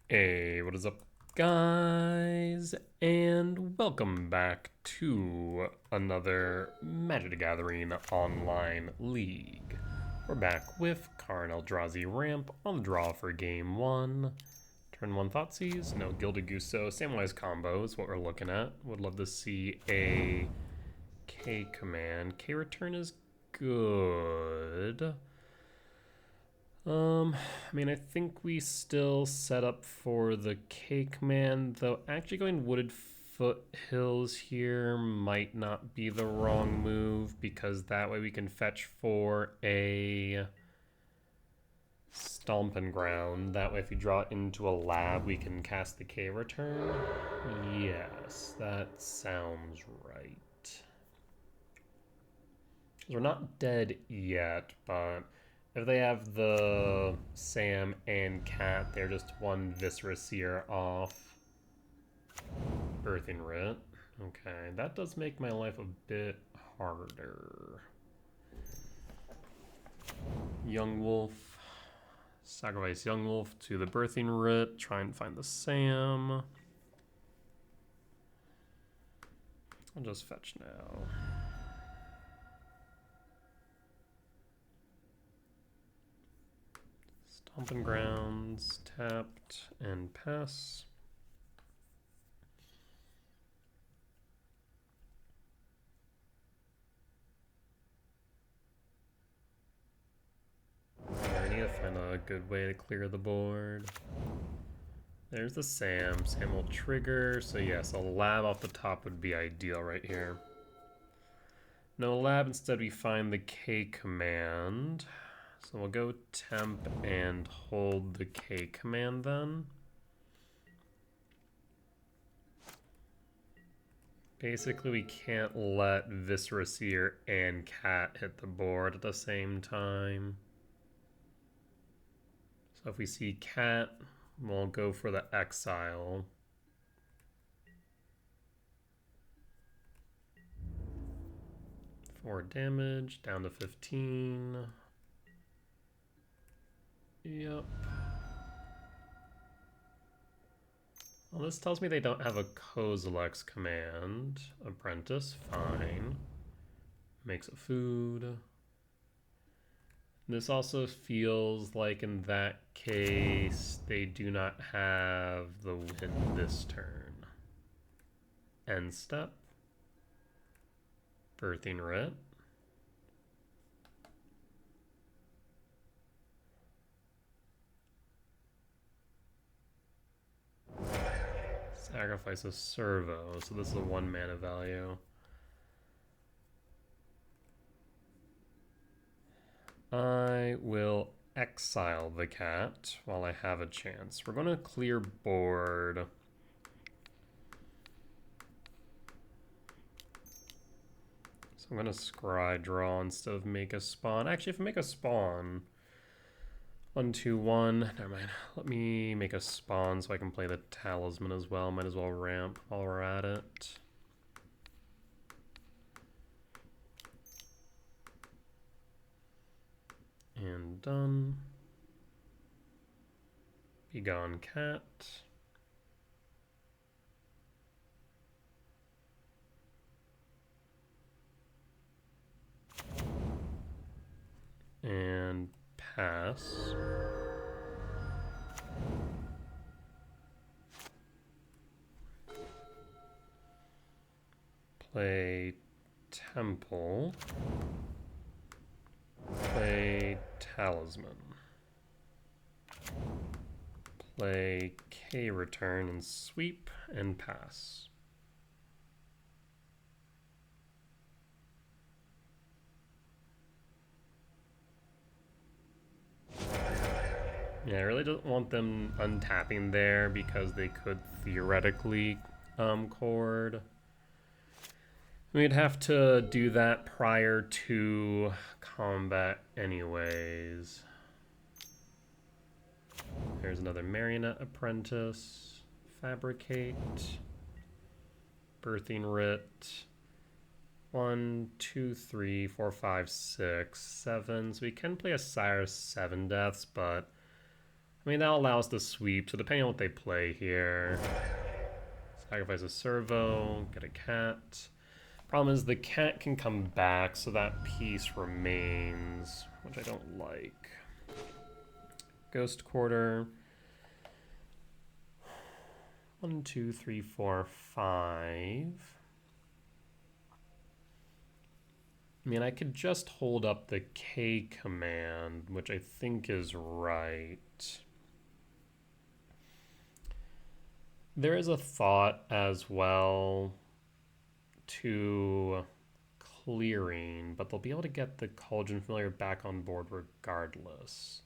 Hey, what is up, guys? And welcome back to another Magic the Gathering online league. We're back with Karn Eldrazi Ramp on the draw for game 1. Turn 1 Thoughtseize, no Gilded Gusto, Samwise combo is what we're looking at. Would love to see a K command. K return is good. I mean, I think we still set up for the K command, though actually going Wooded Foothills here might not be the wrong move, because that way we can fetch for a Stomping Ground. That way if we draw it into a lab, we can cast the K return. Yes, that sounds right. We're not dead yet, but if they have the Sam and Cat, they're just one Viscera Seer off. Birthing Writ. Okay, that does make my life a bit harder. Young Wolf. Sacrifice Young Wolf to the Birthing Writ. Try and find the Sam. I'll just fetch now. Stomping Grounds, tapped, and pass. I need to find a good way to clear the board. There's the Sam. Sam will trigger, so yes, a lab off the top would be ideal right here. No lab, instead we find the K command. So we'll go temp and hold the K command then. Basically, we can't let Viscera Seer and Cat hit the board at the same time. So if we see Cat, we'll go for the Exile. Four damage, down to 15. Yep. Well, this tells me they don't have a Kozilek's command. Apprentice, fine. Makes a food. This also feels like in that case, they do not have the win this turn. End step. Birthing Writ. Sacrifice a servo, so this is a 1 mana value. I will exile the cat while I have a chance. We're going to clear board. So I'm going to scry draw instead of make a spawn. Actually, if I make a spawn, 1, 2, 1. Never mind. Let me make a spawn so I can play the talisman as well. Might as well ramp while we're at it. And done. Be gone, cat. And pass. Play temple. Play talisman. Play K return and sweep and pass. Yeah, I really don't want them untapping there because they could theoretically chord. We'd have to do that prior to combat anyways. There's another Marionette Apprentice. Fabricate. Birthing Writ. 1, 2, 3, 4, 5, 6, 7. So we can play a Sire's 7 deaths, but I mean, that'll allow us to sweep, so depending on what they play here. Sacrifice a servo, get a cat. Problem is the cat can come back, so that piece remains, which I don't like. Ghost Quarter. 1, 2, 3, 4, 5. I mean, I could just hold up the K command, which I think is right. There is a thought as well to clearing, but they'll be able to get the Cauldron Familiar back on board regardless.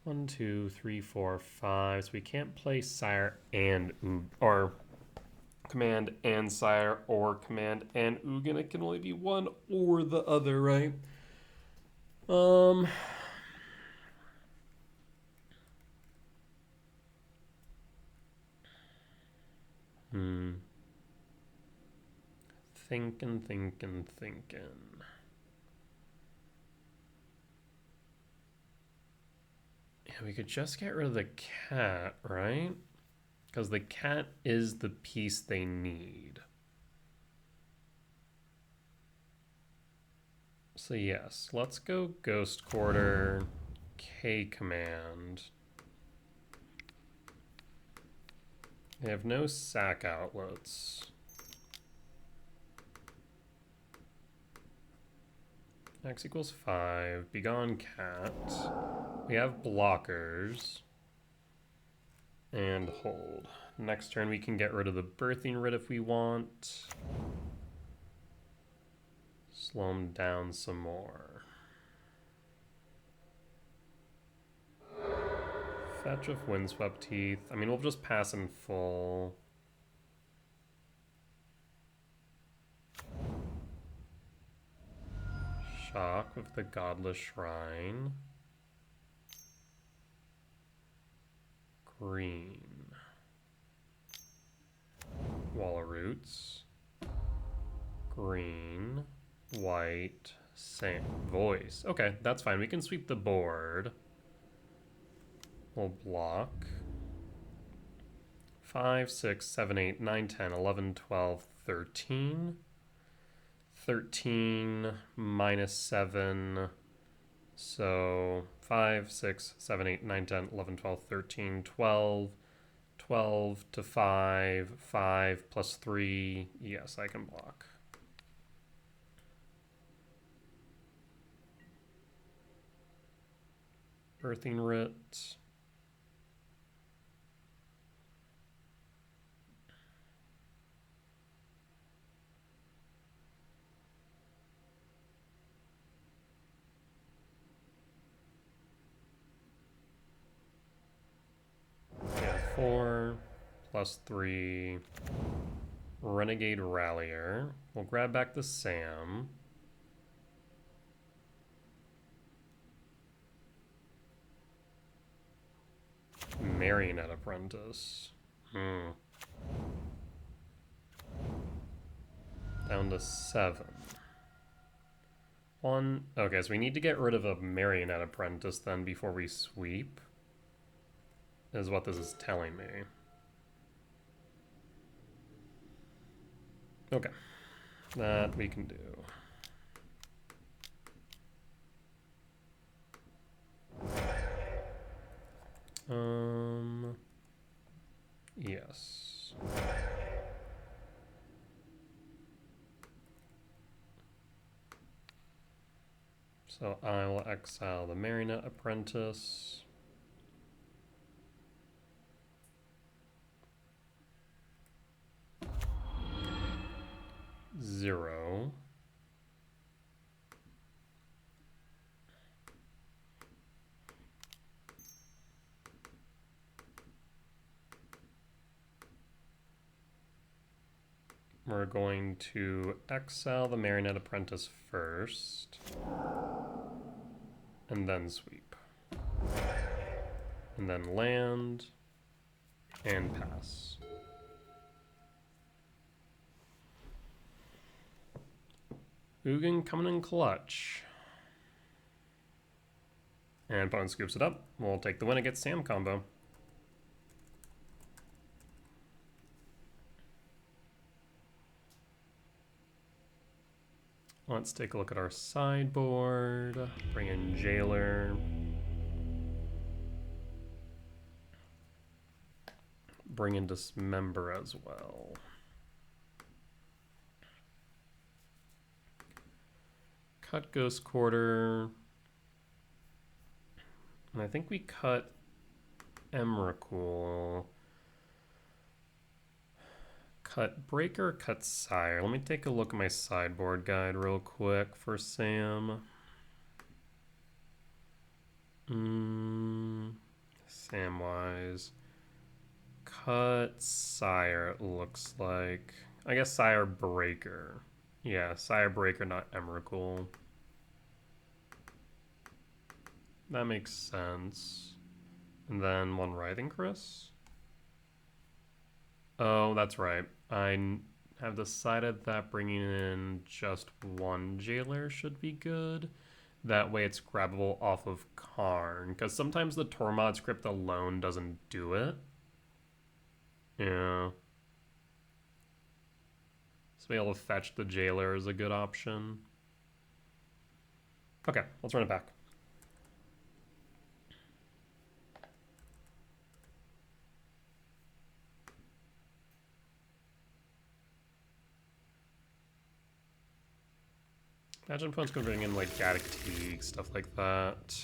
1, 2, 3, 4, 5. So we can't play Sire and or Command and Sire or Command and Ugin. It can only be one or the other, right? Thinking. Yeah, we could just get rid of the cat, right? Because the cat is the piece they need. So yes, let's go Ghost Quarter, K command. They have no sack outlets. X equals 5. Begone cat. We have blockers. And hold. Next turn we can get rid of the Birthing Writ if we want. Slow them down some more. Fetch of Windswept Teeth. I mean, we'll just pass in full. Shock with the Godless Shrine. Green. Wall of Roots. Green. White. Same. Voice. Okay, that's fine. We can sweep the board. We'll block. 5, 6, 7, 8, 9, 10, 11, 12, 13. 13 minus 7. So 5, 6, 7, 8, 9, 10, 11, 12, 13, 12. 12 to 5. 5 plus 3. Yes, I can block. Birthing Writ. Yeah, 4 plus 3. Renegade Rallier. We'll grab back the Sam. Marionette Apprentice. Down to 7. 1. Okay, so we need to get rid of a Marionette Apprentice then before we sweep. Is what this is telling me. Okay. That we can do. Yes. So I will exile the Marionette Apprentice. Zero. We're going to exile the Marionette Apprentice first, and then sweep. And then land, and pass. Ugin coming in clutch. And opponent scoops it up. We'll take the win against Sam combo. Let's take a look at our sideboard. Bring in Jailer. Bring in Dismember as well. Cut Ghost Quarter. And I think we cut Emrakul. Cut Breaker, cut Sire. Let me take a look at my sideboard guide real quick for Sam. Samwise. Cut Sire, it looks like. I guess Sire Breaker. Yeah, Sire Breaker, not Emrakul. That makes sense. And then one Writhing Chris. Oh, that's right. I have decided that bringing in just one Jailer should be good. That way it's grabbable off of Karn. Because sometimes the Tormod script alone doesn't do it. Yeah. So be able to fetch the Jailer is a good option. Okay, let's run it back. Imagine opponents could bring in like Gaddock Teague, stuff like that.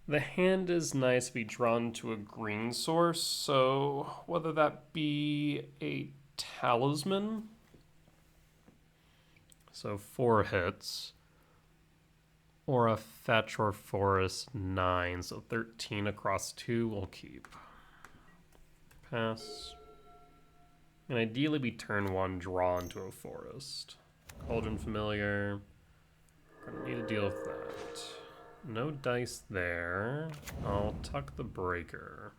The hand is nice to be drawn to a green source, so whether that be a Talisman, so 4 hits, or a Fetch or Forest 9, so 13 across 2 we'll keep. Pass. And ideally we turn 1 draw into a forest. Cauldron Familiar. Gonna need to deal with that. No dice there. I'll tuck the Breaker.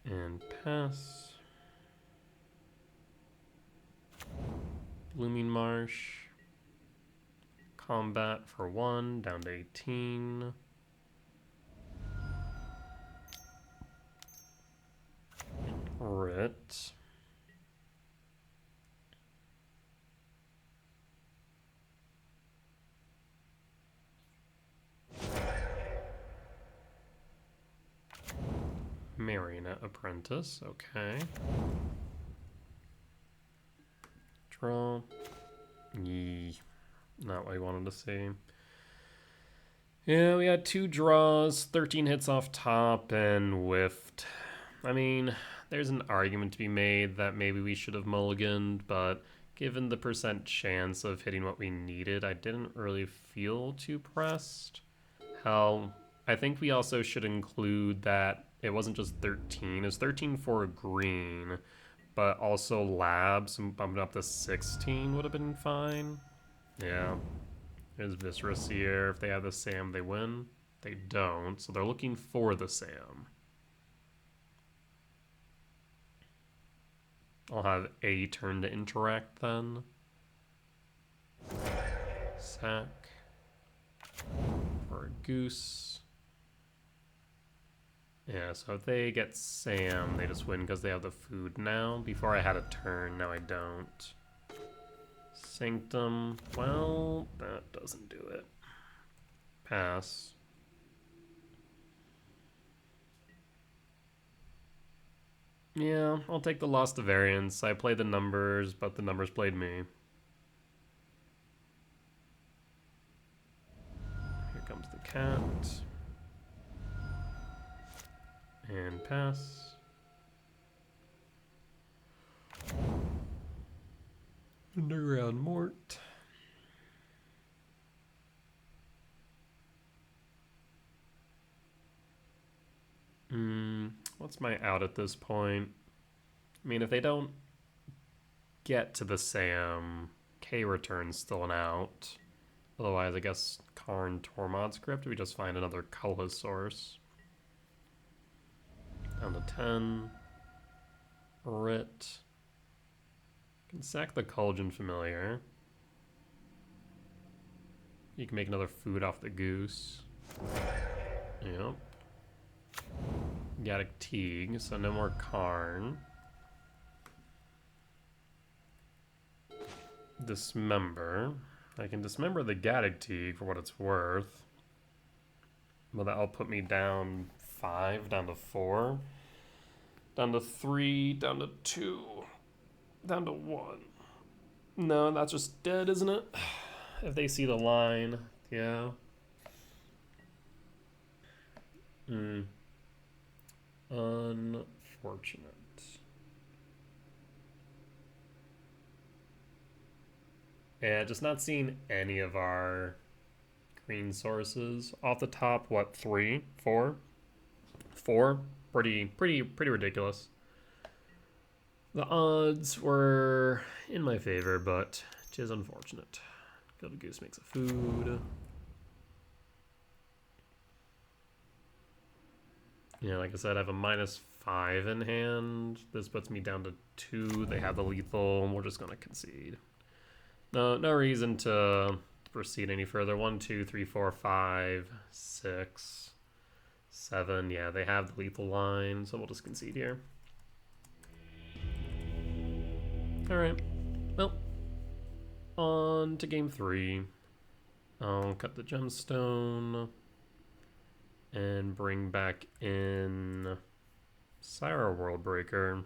And pass. Blooming Marsh. Combat for 1, down to 18. Rit. Marionette Apprentice, okay. Draw. Yee. Not what I wanted to see. Yeah, we had 2 draws, 13 hits off top, and whiffed. I mean, there's an argument to be made that maybe we should have mulliganed, but given the percent chance of hitting what we needed, I didn't really feel too pressed. Hell, I think we also should include that it wasn't just 13. It's 13 for a green, but also labs and bumping up to 16 would have been fine. Yeah. There's Viscera Seer. If they have the Sam, they win. They don't, so they're looking for the Sam. I'll have a turn to interact then. Sack. For a Goose. Yeah, so if they get Sam, they just win because they have the food now. Before I had a turn, now I don't. Sanctum, well, that doesn't do it. Pass. Yeah, I'll take the loss to variance. I played the numbers, but the numbers played me. Here comes the cat. And pass. Underground Mort. What's my out at this point? I mean, if they don't get to the Sam, K return's still an out. Otherwise, I guess Karn Tormod script, we just find another colorless source. Down to 10. Crit. Can sack the Cauldron Familiar. You can make another food off the goose. Yep. Gaddock Teague, so no more Karn. Dismember. I can dismember the Gaddock Teague for what it's worth. Well, that'll put me down 5, down to 4, down to 3, down to 2, down to 1. No, that's just dead, isn't it? If they see the line, yeah. Unfortunate. Yeah, just not seeing any of our green sources. Off the top, what, 3? 4? 4? Pretty ridiculous. The odds were in my favor, but it is unfortunate. Gilded Goose makes a food. Yeah, like I said, I have a -5 in hand. This puts me down to 2. They have the lethal, and we're just going to concede. No reason to proceed any further. 1, 2, 3, 4, 5, 6, 7. Yeah, they have the lethal line, so we'll just concede here. Alright, well, on to game 3. I'll cut the gemstone and bring back in Syra Worldbreaker.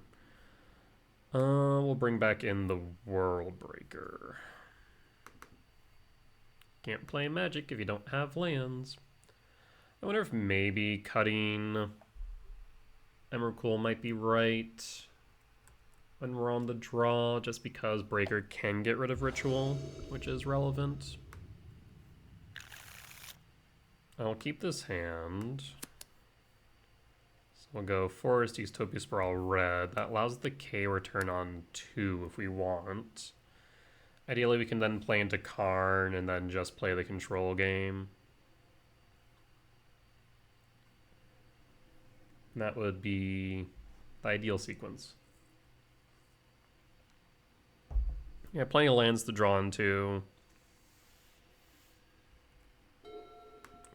We'll bring back in the Worldbreaker. Can't play Magic if you don't have lands. I wonder if maybe cutting Emrakul might be right when we're on the draw, just because Breaker can get rid of Ritual, which is relevant. I'll keep this hand. So we'll go Forest, Utopia Sprawl, red. That allows the K return on 2 if we want. Ideally, we can then play into Karn and then just play the control game. That would be the ideal sequence. Yeah, plenty of lands to draw into.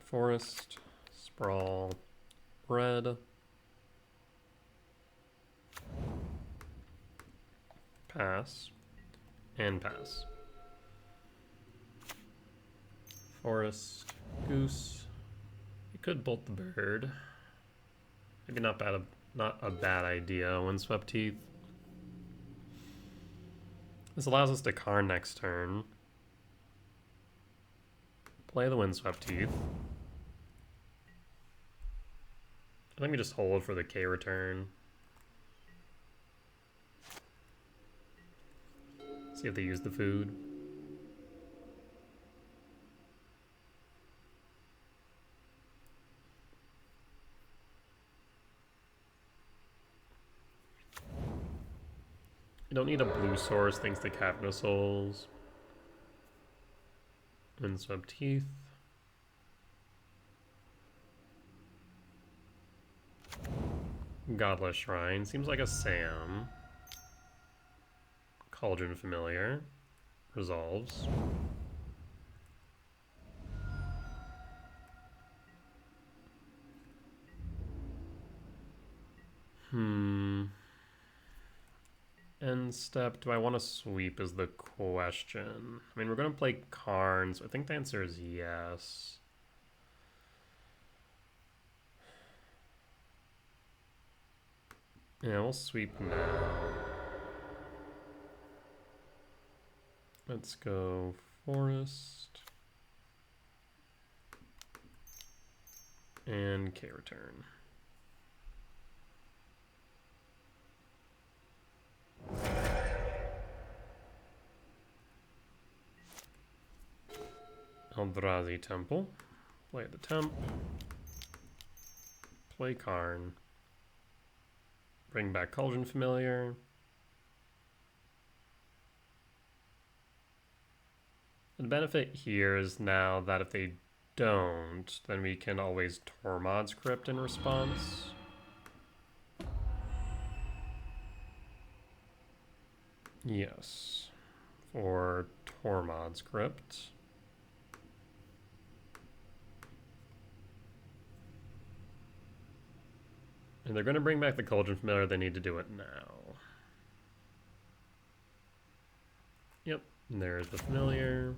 Forest, Sprawl, red. Pass. And pass. Forest, Goose. You could bolt the bird. Maybe not a bad idea. Windswept Teeth. This allows us to Karn next turn. Play the Windswept Teeth. I think we just hold for the K return. See if they use the food. You don't need a blue source thanks to Cavern of Souls. Windswept Teeth. Godless Shrine. Seems like a Sam. Cauldron Familiar. Resolves. End step. Do I want to sweep is the question. I mean, we're going to play Karn, so I think the answer is yes. Yeah, we'll sweep now. Let's go Forest. And K return. Eldrazi Temple. Play the Temp. Play Karn. Bring back Cauldron Familiar. The benefit here is now that if they don't, then we can always Tormod's Crypt in response. Yes. For Tormod's Crypt. And they're going to bring back the Cauldron Familiar. They need to do it now. Yep. And there's the Familiar.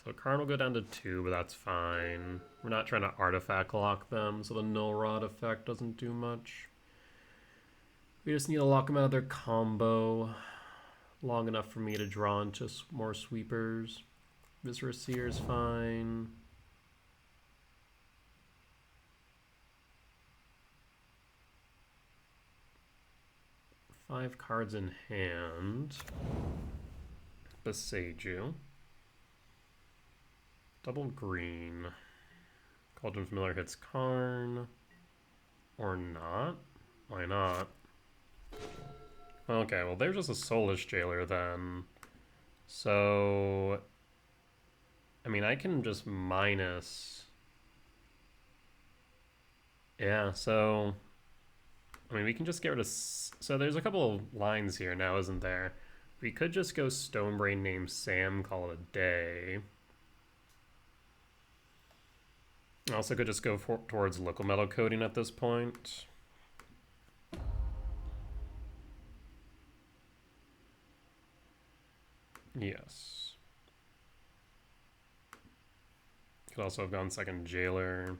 So Karn will go down to 2, but that's fine. We're not trying to artifact lock them, so the Null Rod effect doesn't do much. We just need to lock them out of their combo long enough for me to draw into more sweepers. Viscera Seer is fine. Five cards in hand. Beseiju. Double green. Cauldron Familiar hits Karn. Or not. Why not? Okay, well there's just a Soulless Jailer then. So... I mean, I can just minus... Yeah, so... I mean, we can just get rid of... So there's a couple of lines here now, isn't there? We could just go Stonebrain, name Sam, call it a day. I also could just go towards Liquid Metal Coating at this point. Yes. Could also have gone second Jailer.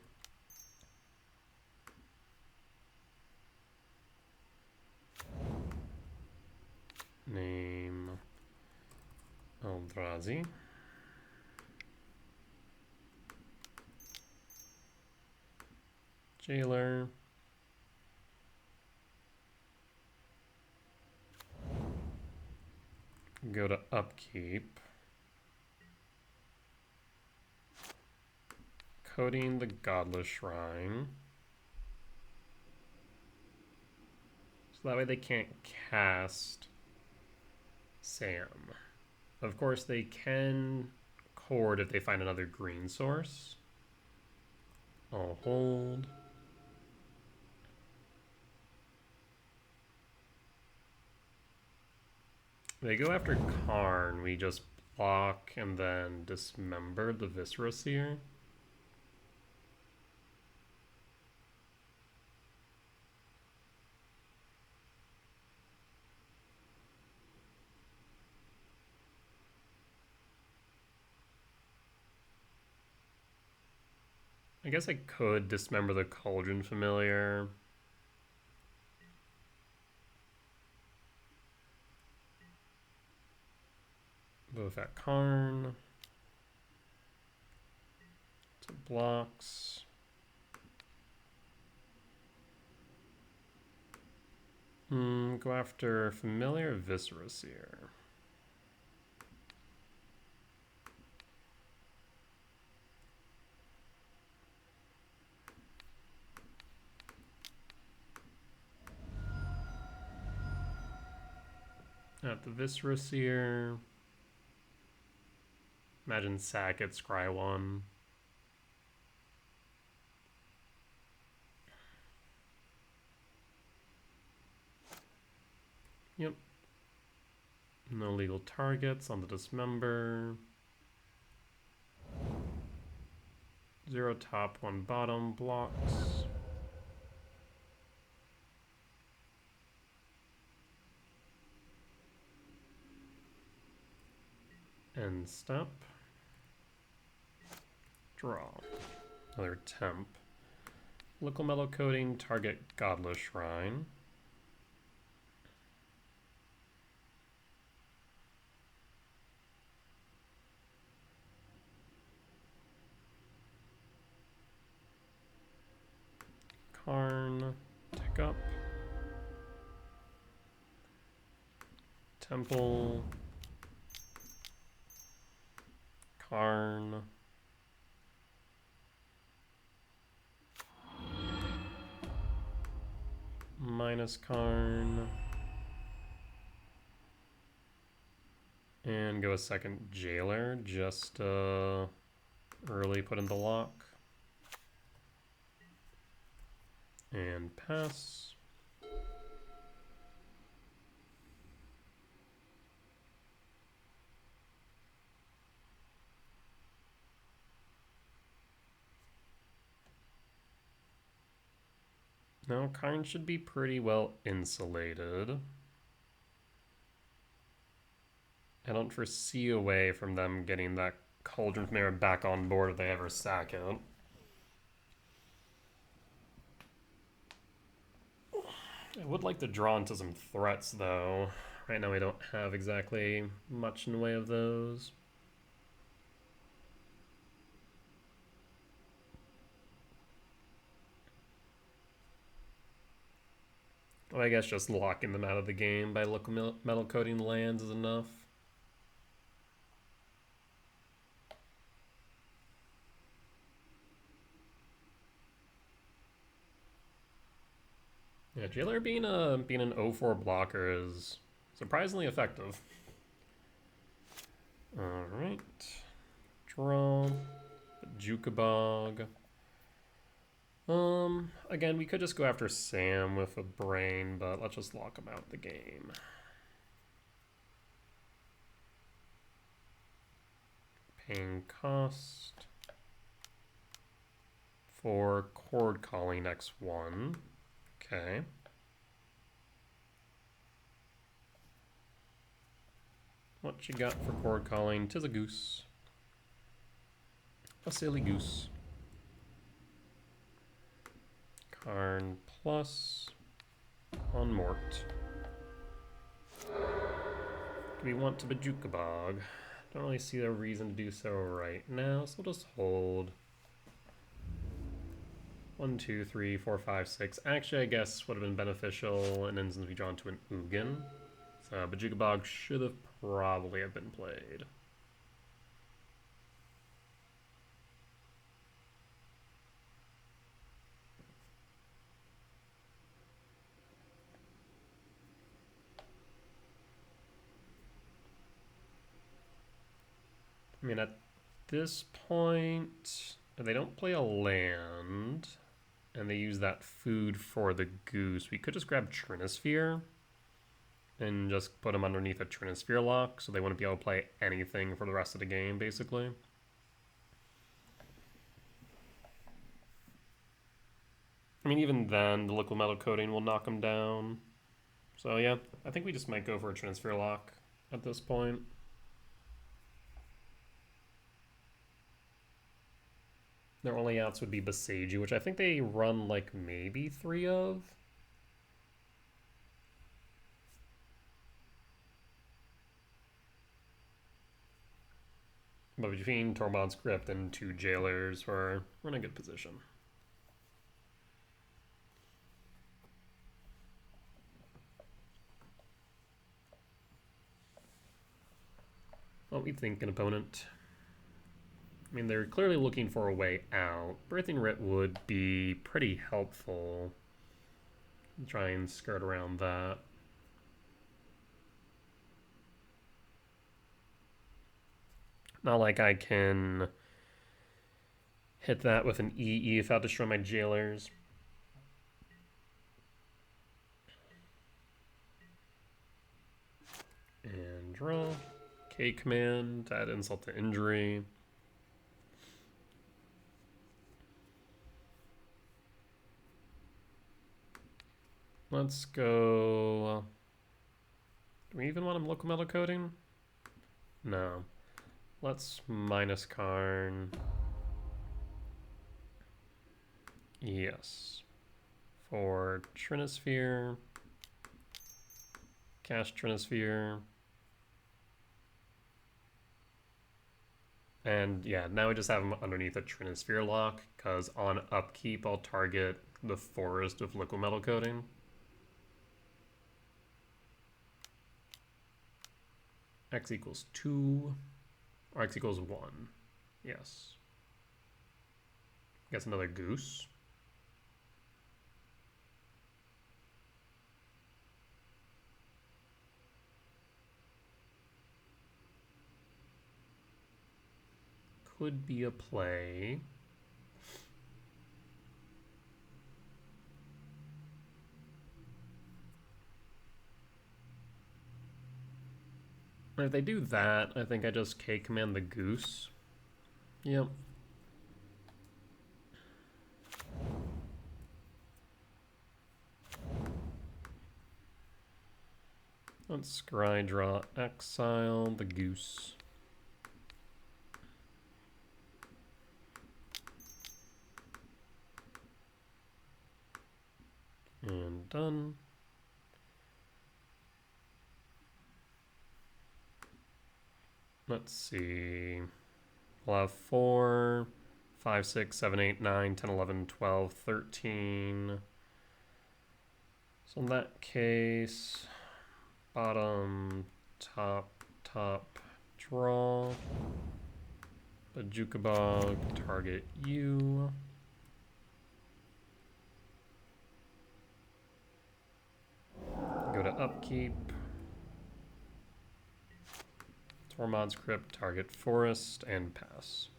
Name Eldrazi. Jailer. Go to Upkeep. Coding the Godless Shrine. So that way they can't cast Sam. Of course, they can Chord if they find another green source. I'll hold. They go after Karn. We just block and then dismember the Viscera Seer. I guess I could dismember the Cauldron Familiar. Both at Karn. So blocks. Go after Familiar Viscera Seer. At the Viscera Seer. Imagine sack it, scry 1. Yep. No legal targets on the dismember. 0 top, 1 bottom, blocks. End step. Draw. Another temp. Liquid Metal Coating, target Godless Shrine. Karn, tick up. Temple. Karn. Minus Karn. And go a second Jailer, just early put in the lock. And pass. Now, Karn should be pretty well insulated. I don't foresee a way from them getting that Cauldron Mirror back on board if they ever sack it. I would like to draw into some threats, though. Right now we don't have exactly much in the way of those. Well, I guess just locking them out of the game by metal coating lands is enough. Yeah, Jailer being an 0-4 blocker is surprisingly effective. Alright. Draw. Jukabog. Again, we could just go after Sam with a brain, but let's just lock him out the game. Paying cost for Chord Calling X1. Okay. What you got for Chord Calling? 'Tis a goose. A silly goose. Karn plus on Mort. Do we want to Bajukabog? Don't really see a reason to do so right now, so we'll just hold. 1, 2, 3, 4, 5, 6. Actually, I guess would have been beneficial an instance we draw into an Ugin. So Bajukabog should have probably have been played. I mean, at this point, if they don't play a land, and they use that food for the goose, we could just grab Trinisphere and just put them underneath a Trinisphere lock, so they wouldn't be able to play anything for the rest of the game, basically. I mean, even then, the liquid metal coating will knock them down. So yeah, I think we just might go for a Trinisphere lock at this point. Their only outs would be Boseiju, which I think they run like maybe 3 of. But between Tormod's Crypt and 2 Jailers, we're in a good position. What we think, an opponent? I mean, they're clearly looking for a way out. Birthing Writ would be pretty helpful. Try and skirt around that. Not like I can hit that with an EE without destroying my Jailers. And draw. K command, add insult to injury. Let's go. Do we even want him local metal coating? No. Let's minus Karn. Yes. For Trinisphere. Cast Trinisphere. And yeah, now we just have him underneath a Trinisphere lock, because on upkeep I'll target the forest with liquid metal coating. X equals 2, or X equals 1. Yes. Guess another goose. Could be a play. If they do that, I think I just K-command the goose. Yep. Let's scry draw exile the goose. And done. Let's see. We'll have 4, 5, 6, 7, 8, 9, 10, 11, 12, 13. So in that case, bottom, top, draw. Bajuka Bog, target you. Go to upkeep. Tormod's Crypt, target forest, and pass.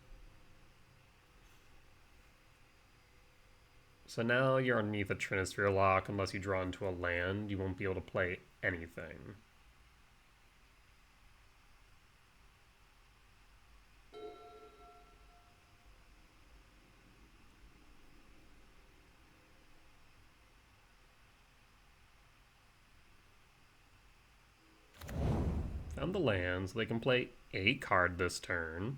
So now you're underneath a Trinisphere lock. Unless you draw into a land, you won't be able to play anything. Found the land, so they can play a card this turn.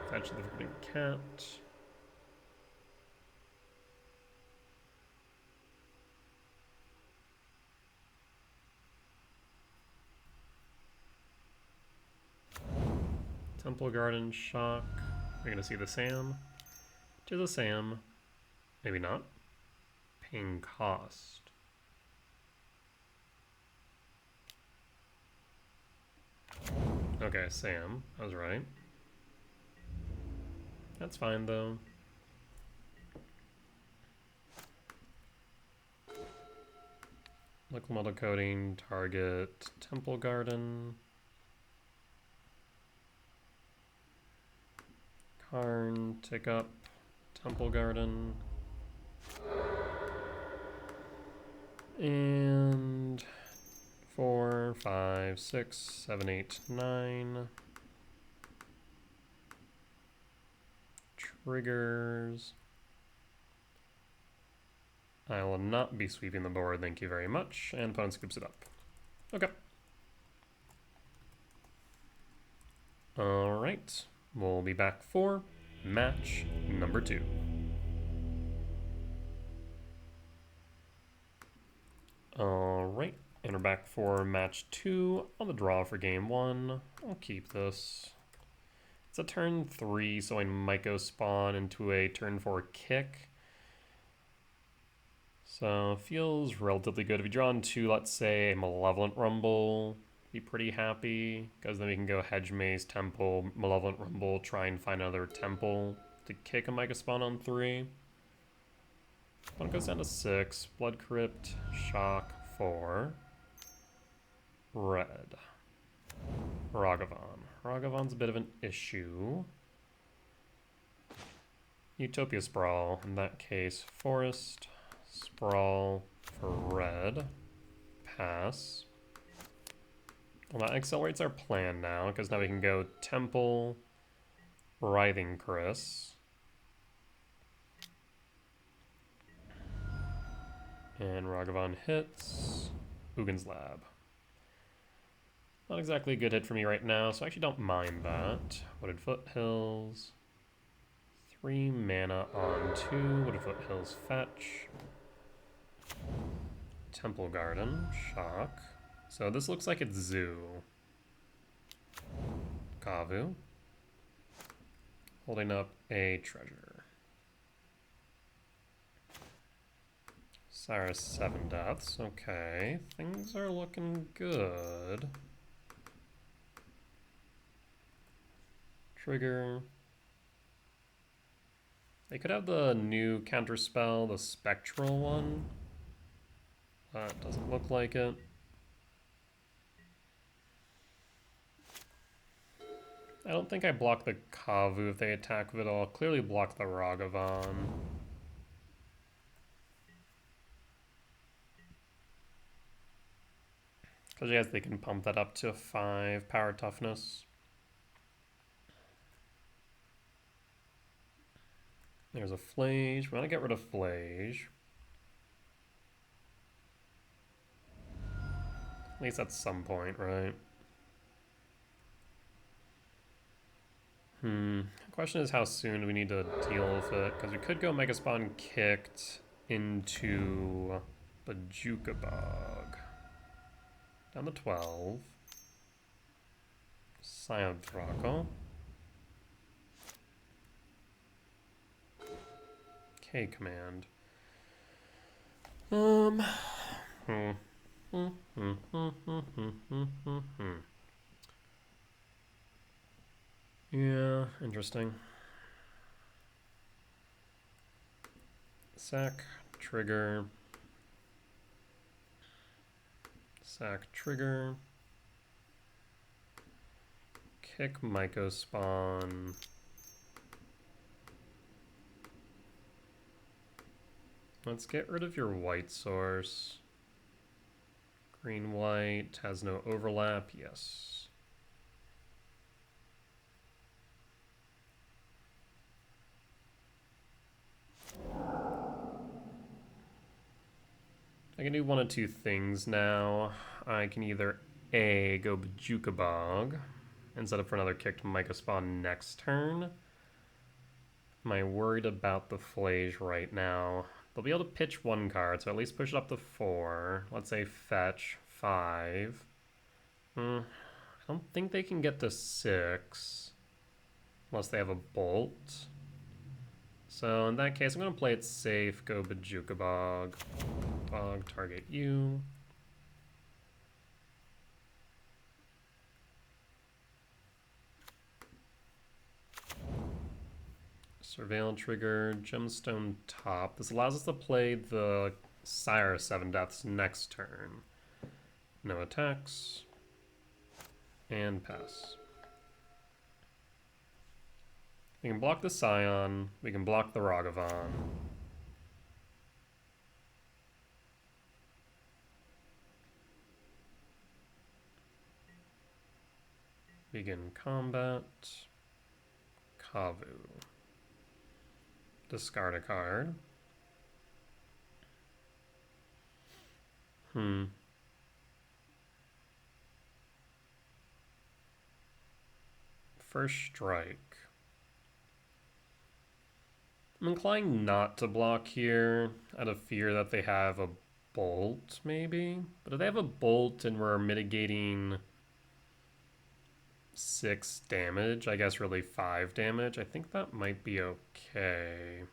Fetch the Verdant Cat. Temple Garden, Shock. We're gonna see the Sam. To the Sam. Maybe not. Paying cost. Okay, Sam. I was right. That's fine though. Liquid Metal Coating, target Temple Garden. Karn, tick up, Temple Garden. And 4, 5, 6, 7, 8, 9. Triggers. I will not be sweeping the board, thank you very much. And opponent scoops it up. Okay. Alright. We'll be back for match number 2. Alright, and we're back for match 2 on the draw for game 1. I'll keep this. It's a turn 3, so I might go spawn into a turn 4 kick. So feels relatively good. If you draw into, let's say, a Malevolent Rumble, be pretty happy, because then we can go Hedge Maze, Temple, Malevolent Rumble, try and find another Temple to kick a Micah Spawn on 3. One goes down to 6, Blood Crypt, Shock, 4. Red. Ragavan. Ragavan's a bit of an issue. Utopia Sprawl, in that case, Forest, Sprawl for red, pass. Well, that accelerates our plan now, because now we can go Temple, Writhing Chris. And Ragavan hits Ugin's Lab. Not exactly a good hit for me right now, so I actually don't mind that. Wooded Foothills. 3 mana on 2. Wooded Foothills fetch. Temple Garden, Shock. So this looks like it's Zoo. Kavu. Holding up a treasure. Cyrus 7 deaths. Okay, things are looking good. Trigger. They could have the new counterspell, the spectral one. That doesn't look like it. I don't think I block the Kavu if they attack with it. I'll clearly block the Ragavan. Because yes, they can pump that up to 5 power toughness. There's a Flage. We want to get rid of Flage. At least at some point, right? The question is how soon do we need to deal with it? Because we could go Mega Spawn kicked into Bajuka Bog. Down to 12. Scion Draco. K command. Yeah, interesting. Sack, trigger. Sack, trigger. Kick Myco Spawn. Let's get rid of your white source. Green white has no overlap, yes. I can do one of two things now. I can either A, go Bajuka Bog, and set up for another kicked Myco Spawn next turn. Am I worried about the Flage right now? They'll be able to pitch one card, so at least push it up to 4. Let's say fetch 5. I don't think they can get to 6. Unless they have a bolt. So in that case, I'm going to play it safe, go Bajuka Bog. Bog, target you. Surveil trigger, Gemstone top. This allows us to play the Sire 7 Deaths next turn. No attacks. And pass. We can block the Scion. We can block the Ragavan. Begin combat. Kavu. Discard a card. First strike. I'm inclined not to block here out of fear that they have a bolt, maybe. But if they have a bolt and we're mitigating 6 damage, I guess really 5 damage, I think that might be okay.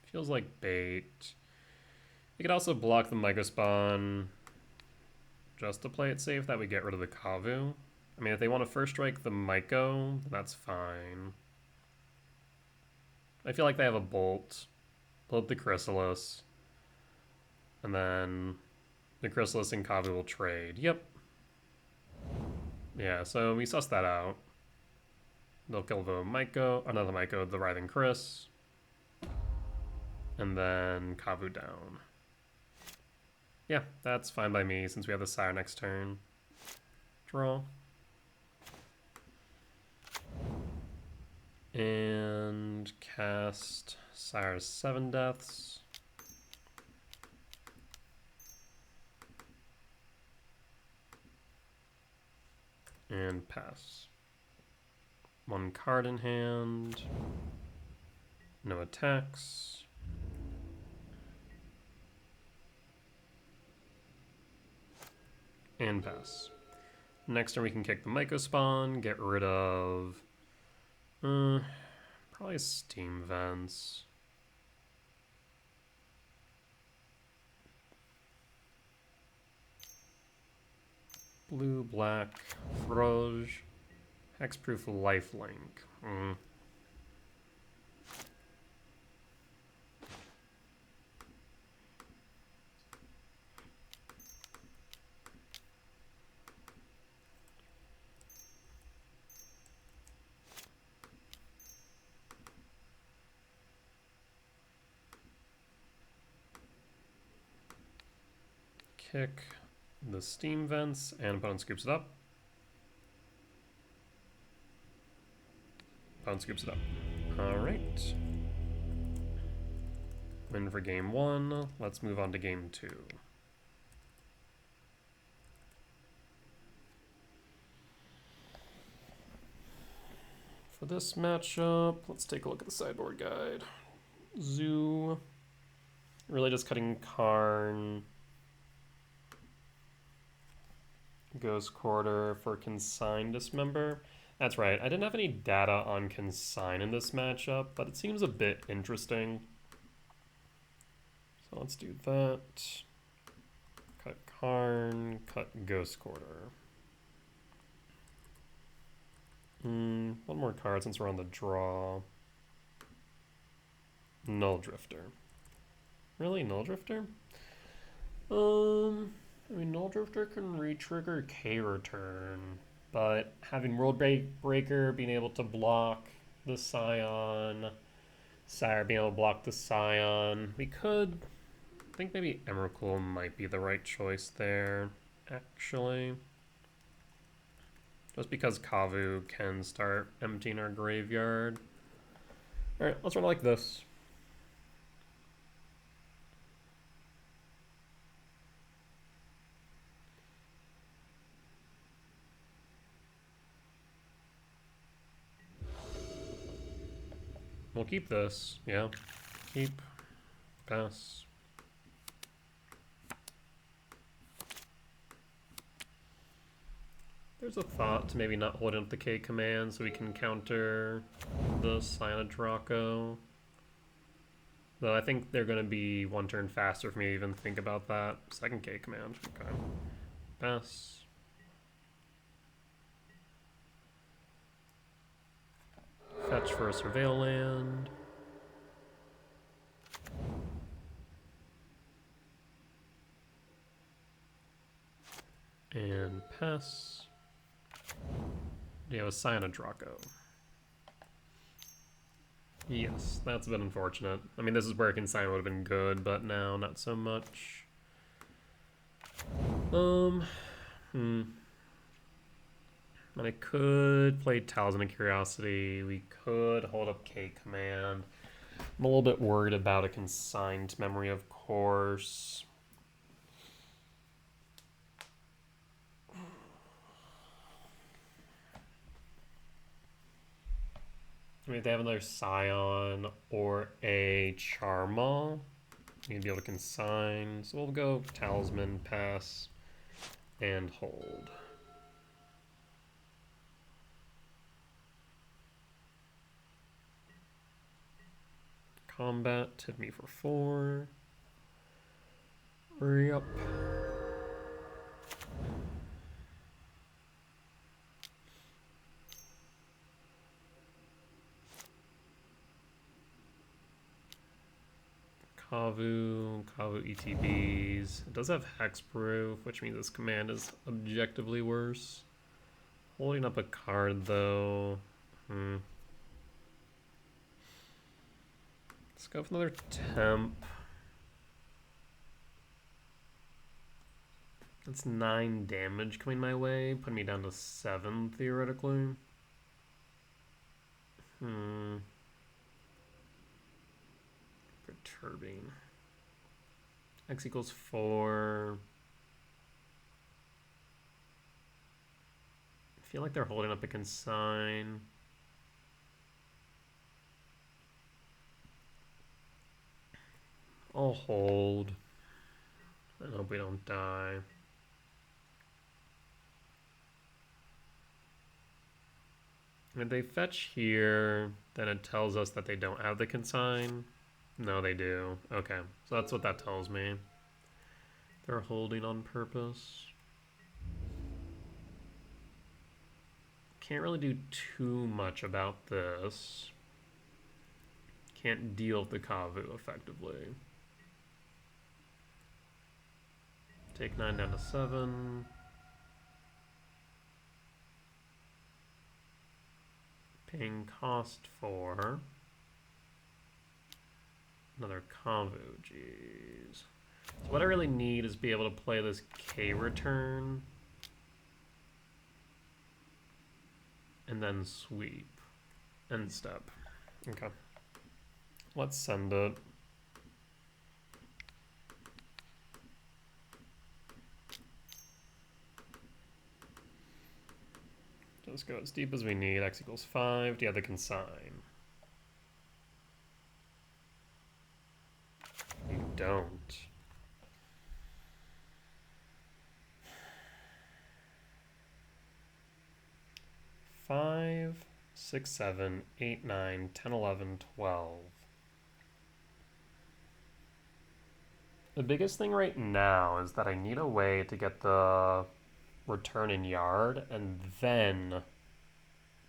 Feels like bait. You could also block the Myco Spawn just to play it safe, that we get rid of the Kavu. I mean, if they want to first strike the Myco, that's fine. I feel like they have a bolt. Pull up the Chrysalis. And then the Chrysalis and Kavu will trade. Yep. Yeah, so we sussed that out. They'll kill the Myco, another Myco, the Writhing Chris. And then Kavu down. Yeah, that's fine by me since we have the Sire next turn. Draw. And cast Sire's 7 Deaths. And pass. 1 card in hand. No attacks. And pass. Next turn we can kick the Myco Spawn, get rid of probably Steam Vents. Blue, black, Froge, Hexproof Lifelink. kick the steam vents, and opponent scoops it up. Opponent scoops it up. Alright. Win for game 1. Let's move on to game 2. For this matchup, let's take a look at the sideboard guide. Zoo. Really just cutting Karn. Ghost Quarter for Consign Dismember. That's right, I didn't have any data on Consign in this matchup, but it seems a bit interesting. So let's do that. Cut Karn, cut Ghost Quarter. One more card since we're on the draw. Null Drifter. Really, Null Drifter? I mean, Null Drifter can re-trigger K-Return, but having World Breaker, being able to block the Scion, Sire being able to block the Scion, we could... I think maybe Emrakul might be the right choice there, actually. Just because Kavu can start emptying our graveyard. Alright, let's run it like this. We'll keep this, yeah. Keep, pass. There's a thought to maybe not holding up the K command so we can counter the Scion Draco. Though I think they're going to be one turn faster for me to even think about that. Second K command. Okay. Pass. Fetch for a Surveil land. And pass. Yeah, it was Scion Draco. Yes, that's a bit unfortunate. I mean, this is where Consign would have been good, but now not so much. And I could play Talisman of Curiosity. We could hold up K command. I'm a little bit worried about a consigned memory, of course. I mean, if they have another Scion or a Charmal, you'd be able to consign. So we'll go Talisman, pass, and hold. Combat, hit me for 4. Hurry up. Kavu ETBs. It does have hexproof, which means this command is objectively worse. Holding up a card though. Let's go with another temp. That's 9 damage coming my way, putting me down to 7 theoretically. Perturbing. X equals 4. I feel like they're holding up a consign. I'll hold. I hope we don't die. If they fetch here, then it tells us that they don't have the consign. No, they do. Okay, so that's what that tells me. They're holding on purpose. Can't really do too much about this. Can't deal with the Kavu effectively. Take 9 down to 7. Paying cost for another Kavu, jeez. So what I really need is be able to play this K return and then sweep and step. Okay. Let's send it. Just go as deep as we need. X equals 5. Do you have the consign? You don't. Five, 6, 7, 8, 9, 10, 11, 12. The biggest thing right now is that I need a way to get the return in yard and then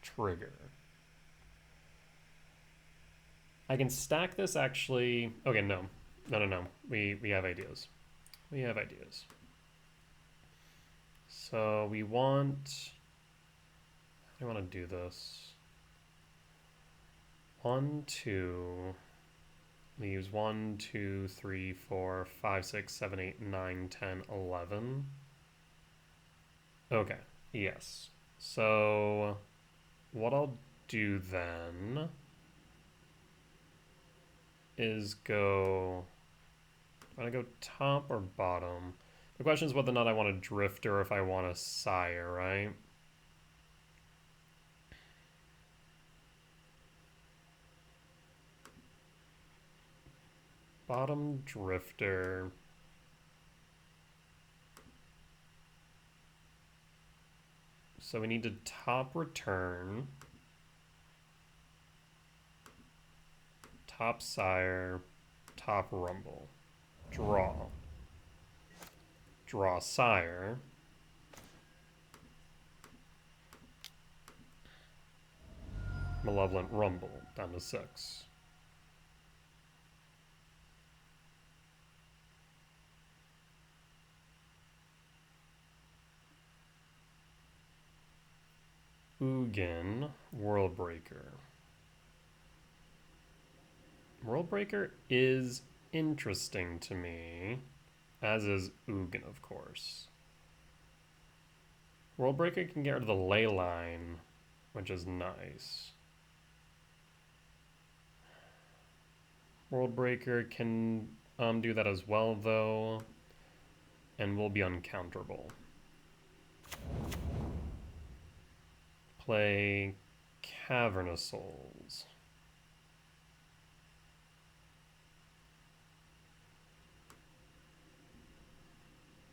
trigger. I can stack this actually. Okay, no. We have ideas. We have ideas. So we want. I want to do this. 1, 2 leaves 1, 2, 3, 4, 5, 6, 7, 8, 9, 10, 11. Okay, yes. So what I'll do then is go. I want to go top or bottom. The question is whether or not I want a drifter or if I want a sire, right? Bottom drifter. So we need to top return. Top sire. Top rumble. Draw. Draw sire. Malevolent rumble. Down to 6. Ugin, Worldbreaker. Worldbreaker is interesting to me, as is Ugin, of course. Worldbreaker can get rid of the ley line, which is nice. Worldbreaker can do that as well, though, and will be uncounterable. Play Cavernous Souls.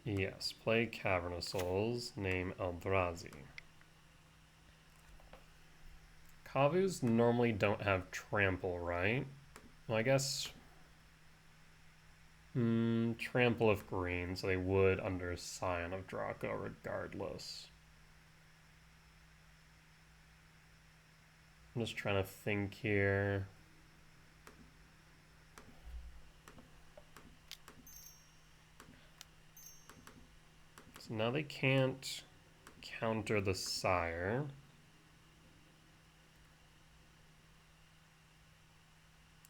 Yes, play Cavernous Souls, name Eldrazi. Kavus normally don't have trample, right? Well, I guess trample of green, so they would under Scion of Draco regardless. I'm just trying to think here. So now they can't counter the sire.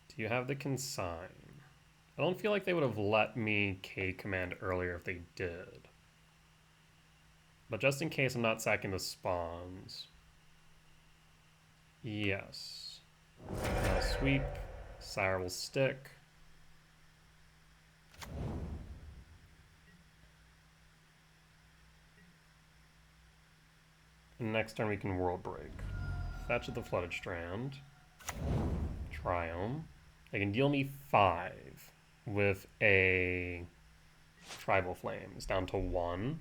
Do you have the consign? I don't feel like they would have let me K command earlier if they did. But just in case I'm not sacking the spawns. Yes. Now sweep. Sire will stick. And next turn we can world break. Fetch at the Flooded Strand. Triumph. They can deal me 5 with a Tribal Flames down to 1.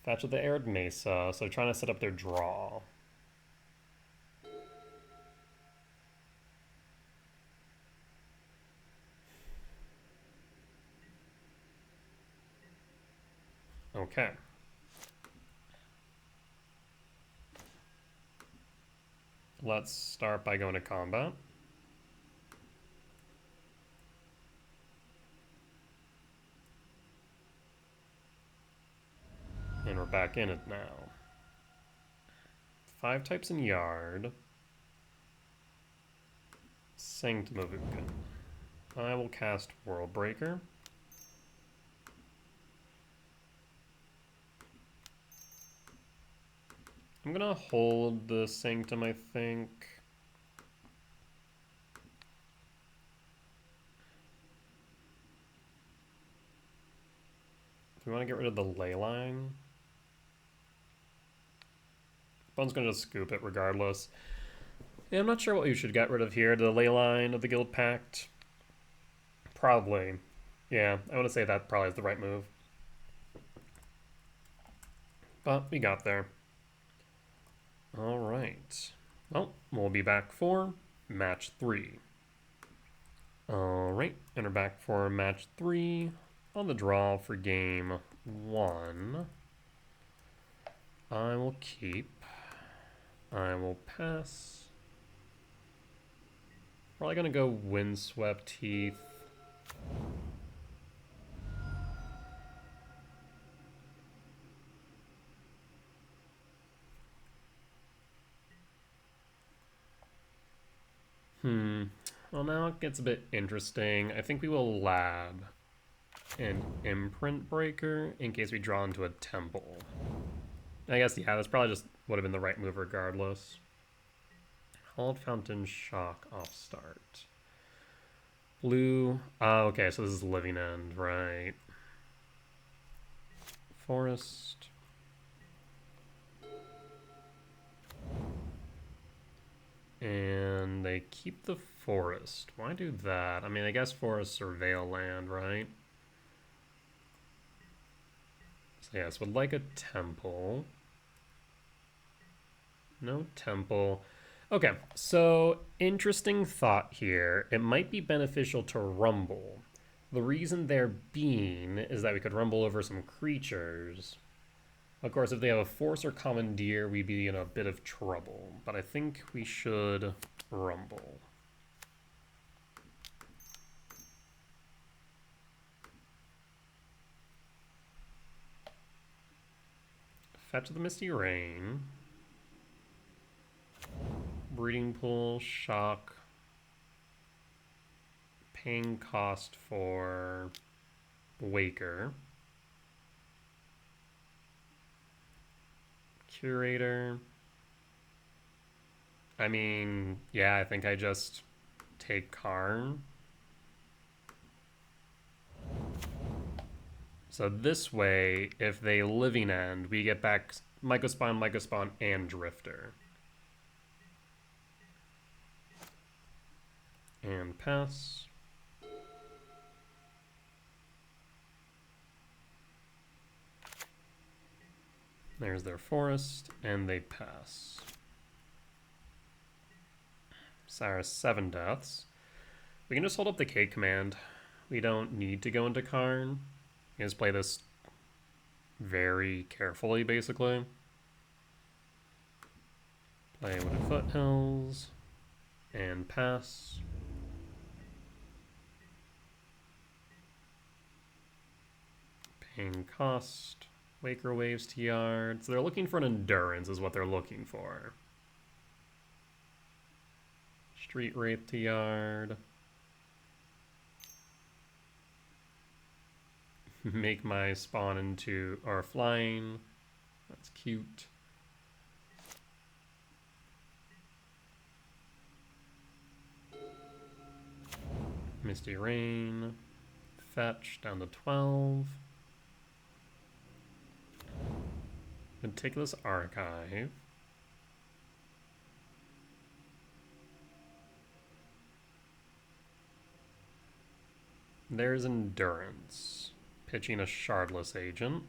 Fetch with the Arid Mesa, so trying to set up their draw. Okay. Let's start by going to combat. And we're back in it now. 5 types in yard. Sanctum of Ugin. I will cast World Breaker. I'm gonna hold the Sanctum, I think. Do we want to get rid of the ley line? Bone's gonna just scoop it regardless. Yeah, I'm not sure what you should get rid of here. The ley line of the Guild Pact? Probably. Yeah, I want to say that probably is the right move. But we got there. Alright. Well, we'll be back for match 3. Alright, and we're back for match 3 on the draw for game 1. I will keep. I will pass. Probably gonna go Windswept Heath. Well, now it gets a bit interesting. I think we will lab an Imprint Breaker in case we draw into a temple. I guess, yeah, that's probably just would have been the right move regardless. Hallowed Fountain Shock off start. Blue. Okay, so this is Living End, right? Forest. And they keep the forest. Why do that? I mean, I guess forests surveil land, right? So yes, would like a temple. No temple. Okay, so interesting thought here. It might be beneficial to rumble. The reason there being is that we could rumble over some creatures. Of course, if they have a force or commandeer, we'd be in a bit of trouble. But I think we should rumble. Fetch the Misty Rain. Breeding Pool, Shock. Paying cost for Waker. Curator. I mean, yeah, I think I just take Karn. So this way, if they Living End, we get back Mycospawn, and Drifter. And pass. There's their forest, and they pass. Cyrus 7 deaths. We can just hold up the K command. We don't need to go into Karn. You just play this very carefully, basically. Play Wooded Foothills, and pass. Paying cost. Waker Waves to Yard. So they're looking for an Endurance is what they're looking for. Street Wraith to Yard. Make my spawn into, or flying. That's cute. Misty Rain. Fetch down to 12. Meticulous Archive. There's Endurance. Pitching a Shardless Agent.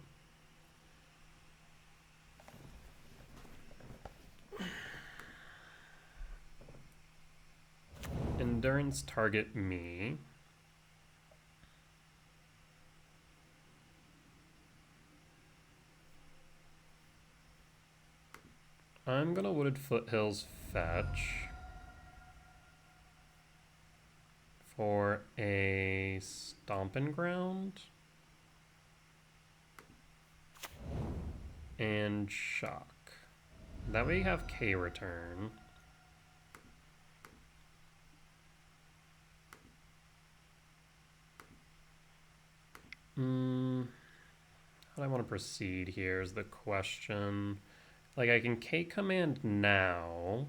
Endurance target me. I'm gonna Wooded Foothills fetch for a Stomping Ground and Shock. That way you have K return. How do I want to proceed here is the question. Like, I can K command now.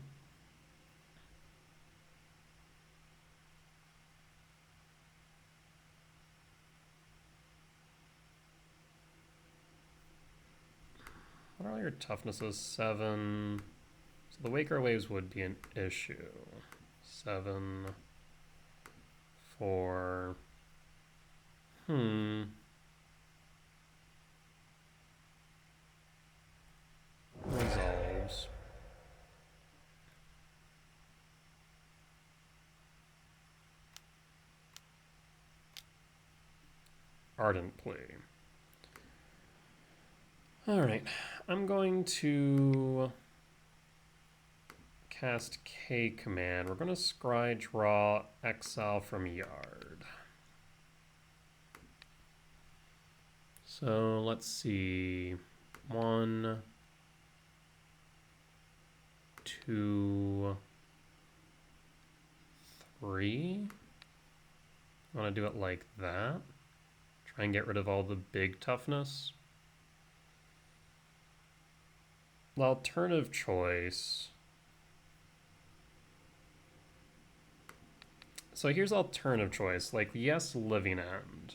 What are your toughnesses? 7. So the Waker Waves would be an issue. 7. 4. Resolves. Ardent Plea. Alright, I'm going to cast K command. We're going to scry draw exile from yard. So let's see. 1, 2, 3. I want to do it like that. Try and get rid of all the big toughness. The alternative choice. So here's alternative choice. Like, yes, Living End.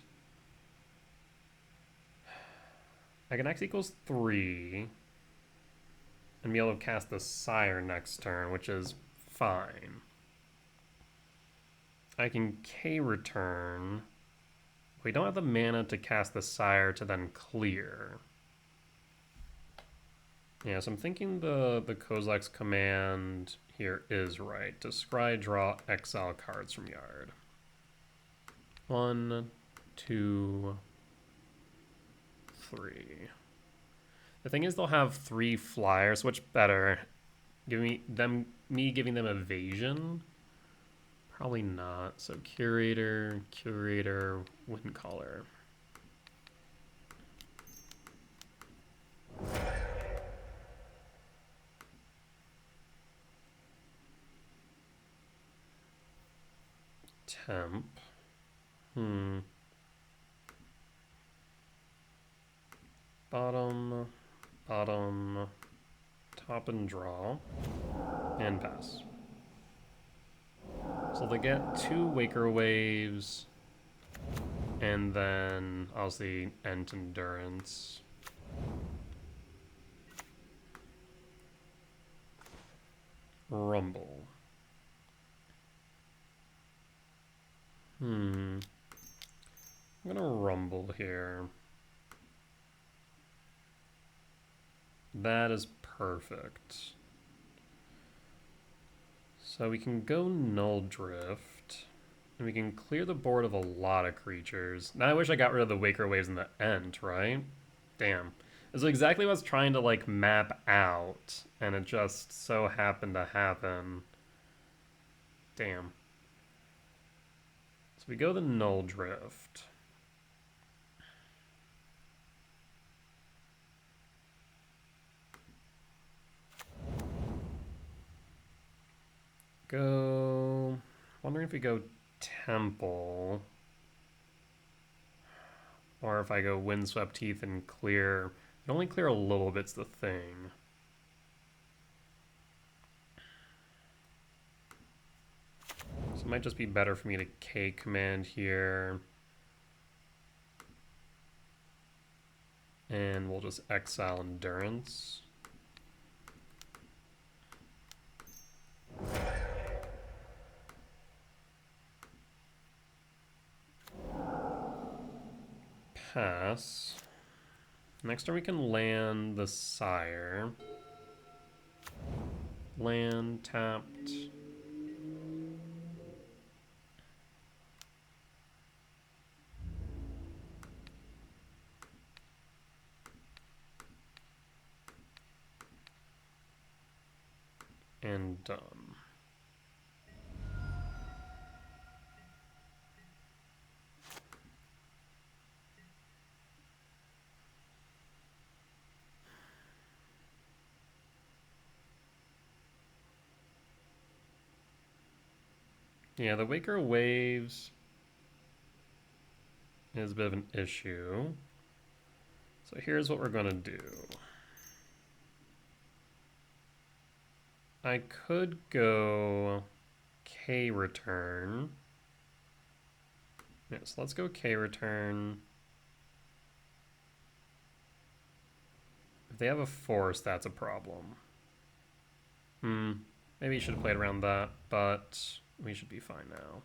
I can X equals 3 and be able to cast the Sire next turn, which is fine. I can K return. We don't have the mana to cast the Sire to then clear. Yeah, so I'm thinking the Kozilek's command here is right. To scry draw exile cards from yard. 1, 2, 3. The thing is they'll have 3 flyers, which better? Me giving them evasion? Probably not. So Curator, Windcaller. Temp. Bottom, top and draw, and pass. So they get 2 Waker Waves, and then obviously End Endurance. Rumble. I'm gonna rumble here. That is perfect. So we can go Null Drift, and we can clear the board of a lot of creatures. Now I wish I got rid of the Waker Waves in the end, right? Damn. This is exactly what I was trying to, like, map out, and it just so happened to happen. Damn. So we go the Null Drift. Go... Wondering if we go Temple. Or if I go Windswept Teeth and clear... I only clear a little bit's the thing. So it might just be better for me to K command here. And we'll just exile Endurance. Pass. Next turn we can land the Sire. Land tapped. And done. Yeah, the Waker Waves. is a bit of an issue. So here's what we're going to do. I could go K return. Yes, let's go K return. If they have a force, that's a problem. Maybe you should have played around that, but we should be fine now.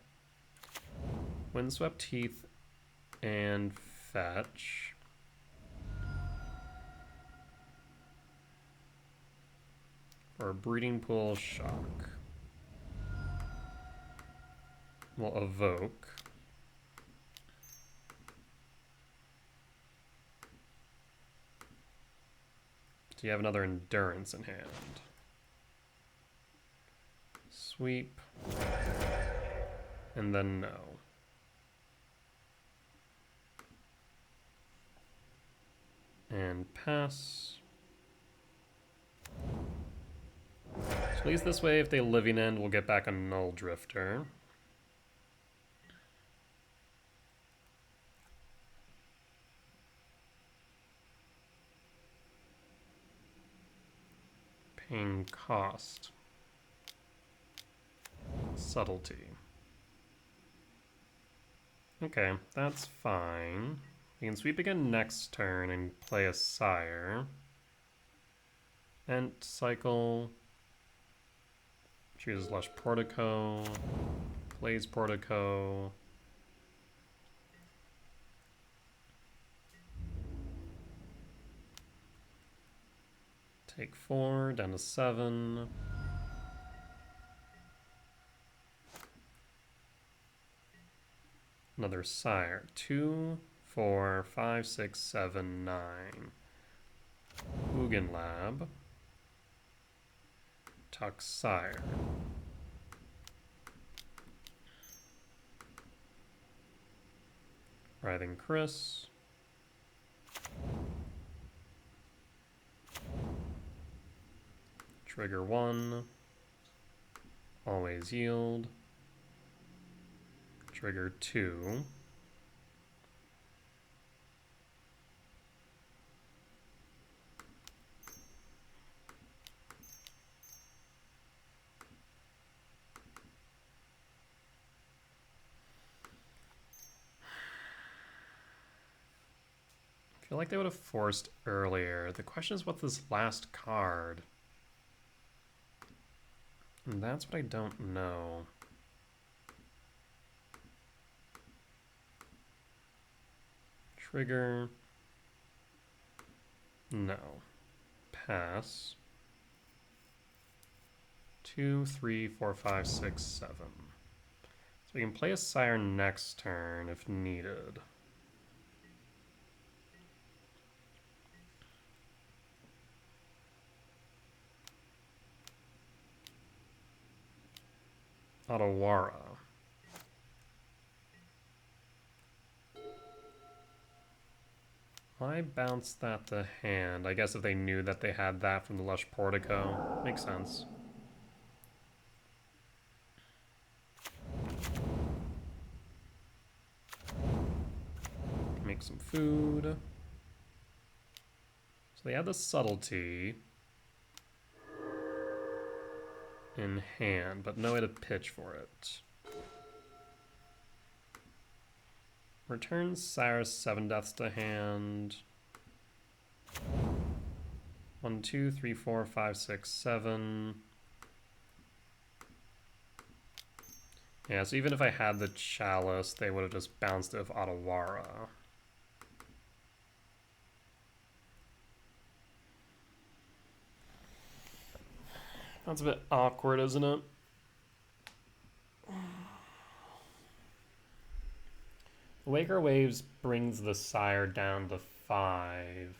Windswept Heath and fetch. Or Breeding Pool Shock. We'll evoke. Do you have another Endurance in hand? Sweep. And then no. And pass. So at least this way, if they Living End, we'll get back a Null Drifter. Paying cost. Subtlety. Okay, that's fine. We can sweep again next turn and play a Sire. Ent cycle. Chooses Lush Portico. Plays Portico. Take 4, down to 7. Another Sire. 2, 4, 5, 6, 7, 9. Ugin Lab. Tuck Sire. Writhing Chris. Trigger 1. Always yield. Trigger 2. I feel like they would have forced earlier. The question is, what's this last card? And that's what I don't know. Trigger. No. Pass. 2, 3, 4, 5, 6, 7. So we can play a Sire next turn if needed. Otawara. Why bounce that to hand? I guess if they knew that they had that from the Lush Portico. Makes sense. Make some food. So they had the Subtlety in hand, but no way to pitch for it. Returns Sire's 7 deaths to hand. 1, 2, 3, 4, 5, 6, 7. Yeah, so even if I had the Chalice, they would have just bounced it with Otawara. That's a bit awkward, isn't it? Waker Waves brings the Sire down to 5.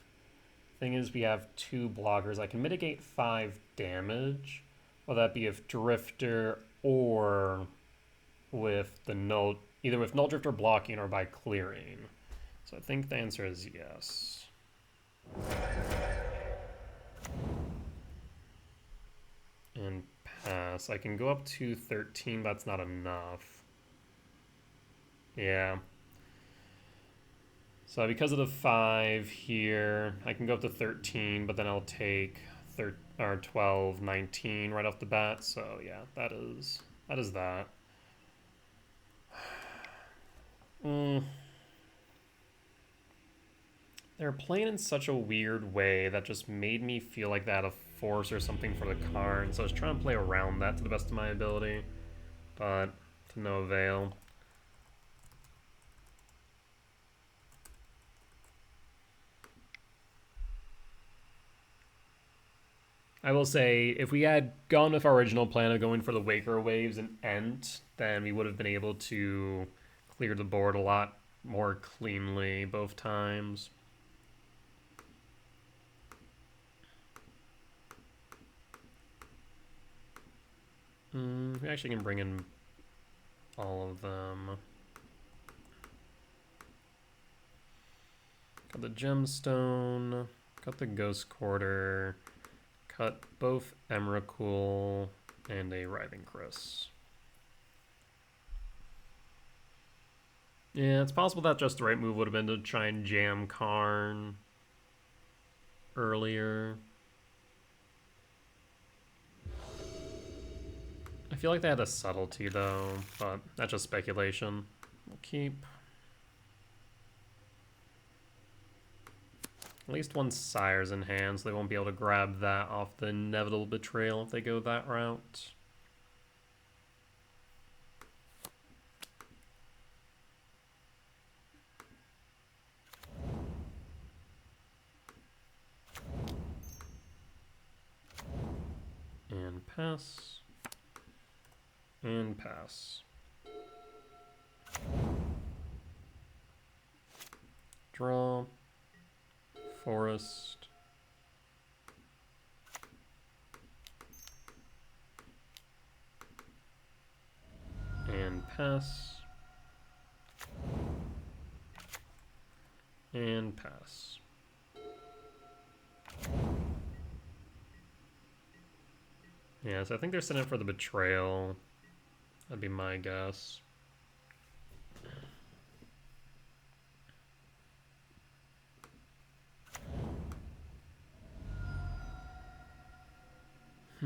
Thing is, we have 2 blockers. I can mitigate 5 damage, whether that be with Drifter or with the Null, either with Null Drifter blocking or by clearing. So I think the answer is yes. And pass. I can go up to 13, but that's not enough. Yeah. So because of the 5 here, I can go up to 13, but then I'll take 12, 19 right off the bat. So yeah, that is that. They're playing in such a weird way that just made me feel like they had a force or something for the Karn. So I was trying to play around that to the best of my ability, but to no avail. I will say, if we had gone with our original plan of going for the Waker Waves and Ent, then we would have been able to clear the board a lot more cleanly both times. We actually can bring in all of them. Got the Gemstone, got the Ghost Quarter, cut both Emrakul and a Writhing Chris. Yeah, it's possible that just the right move would have been to try and jam Karn earlier. I feel like they had a subtlety though, but that's just speculation. We'll keep at least one Sire's in hand, so they won't be able to grab that off the inevitable betrayal if they go that route. And pass. And pass. Draw. Forest. And pass. And pass. Yeah, so I think they're setting up for the betrayal. That'd be my guess. I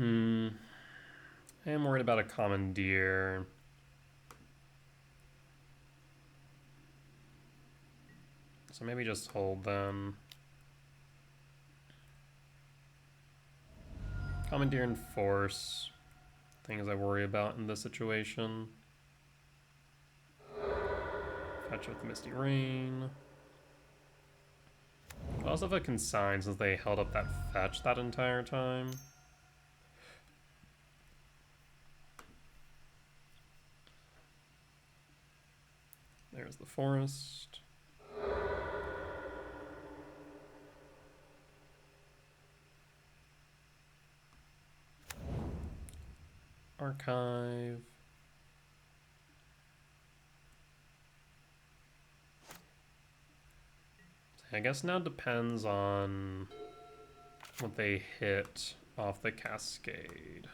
am worried about a commandeer. So maybe just hold them. Commandeer and force. Things I worry about in this situation. Fetch with Misty Rain. I also have a consign since they held up that fetch that entire time. There's the forest. Archive. I guess now depends on what they hit off the Cascade.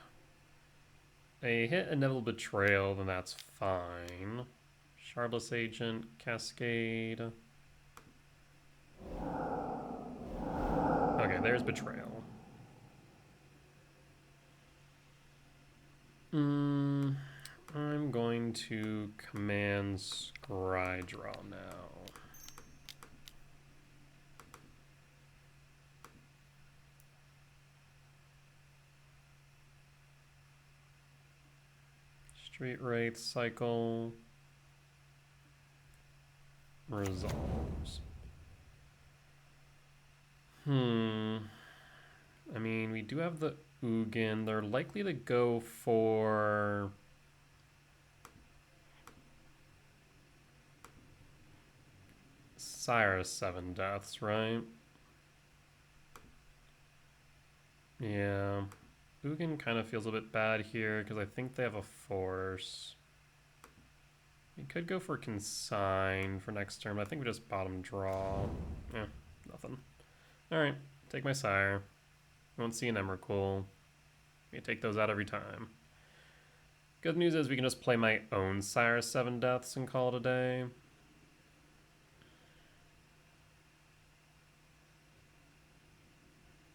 They hit Inevitable Betrayal, then that's fine. Shardless Agent, Cascade. Okay, there's Betrayal. I'm going to command Scry Draw now. Street Wraith cycle. Resolves. I mean, we do have the Ugin. They're likely to go for... Sire 7 deaths, right? Yeah. Ugin kind of feels a bit bad here because I think they have a force. We could go for Consign for next turn, but I think we just bottom draw. Eh, nothing. Alright, take my Sire. Won't see an Emrakul. We take those out every time. Good news is we can just play my own Sire 7 deaths and call it a day.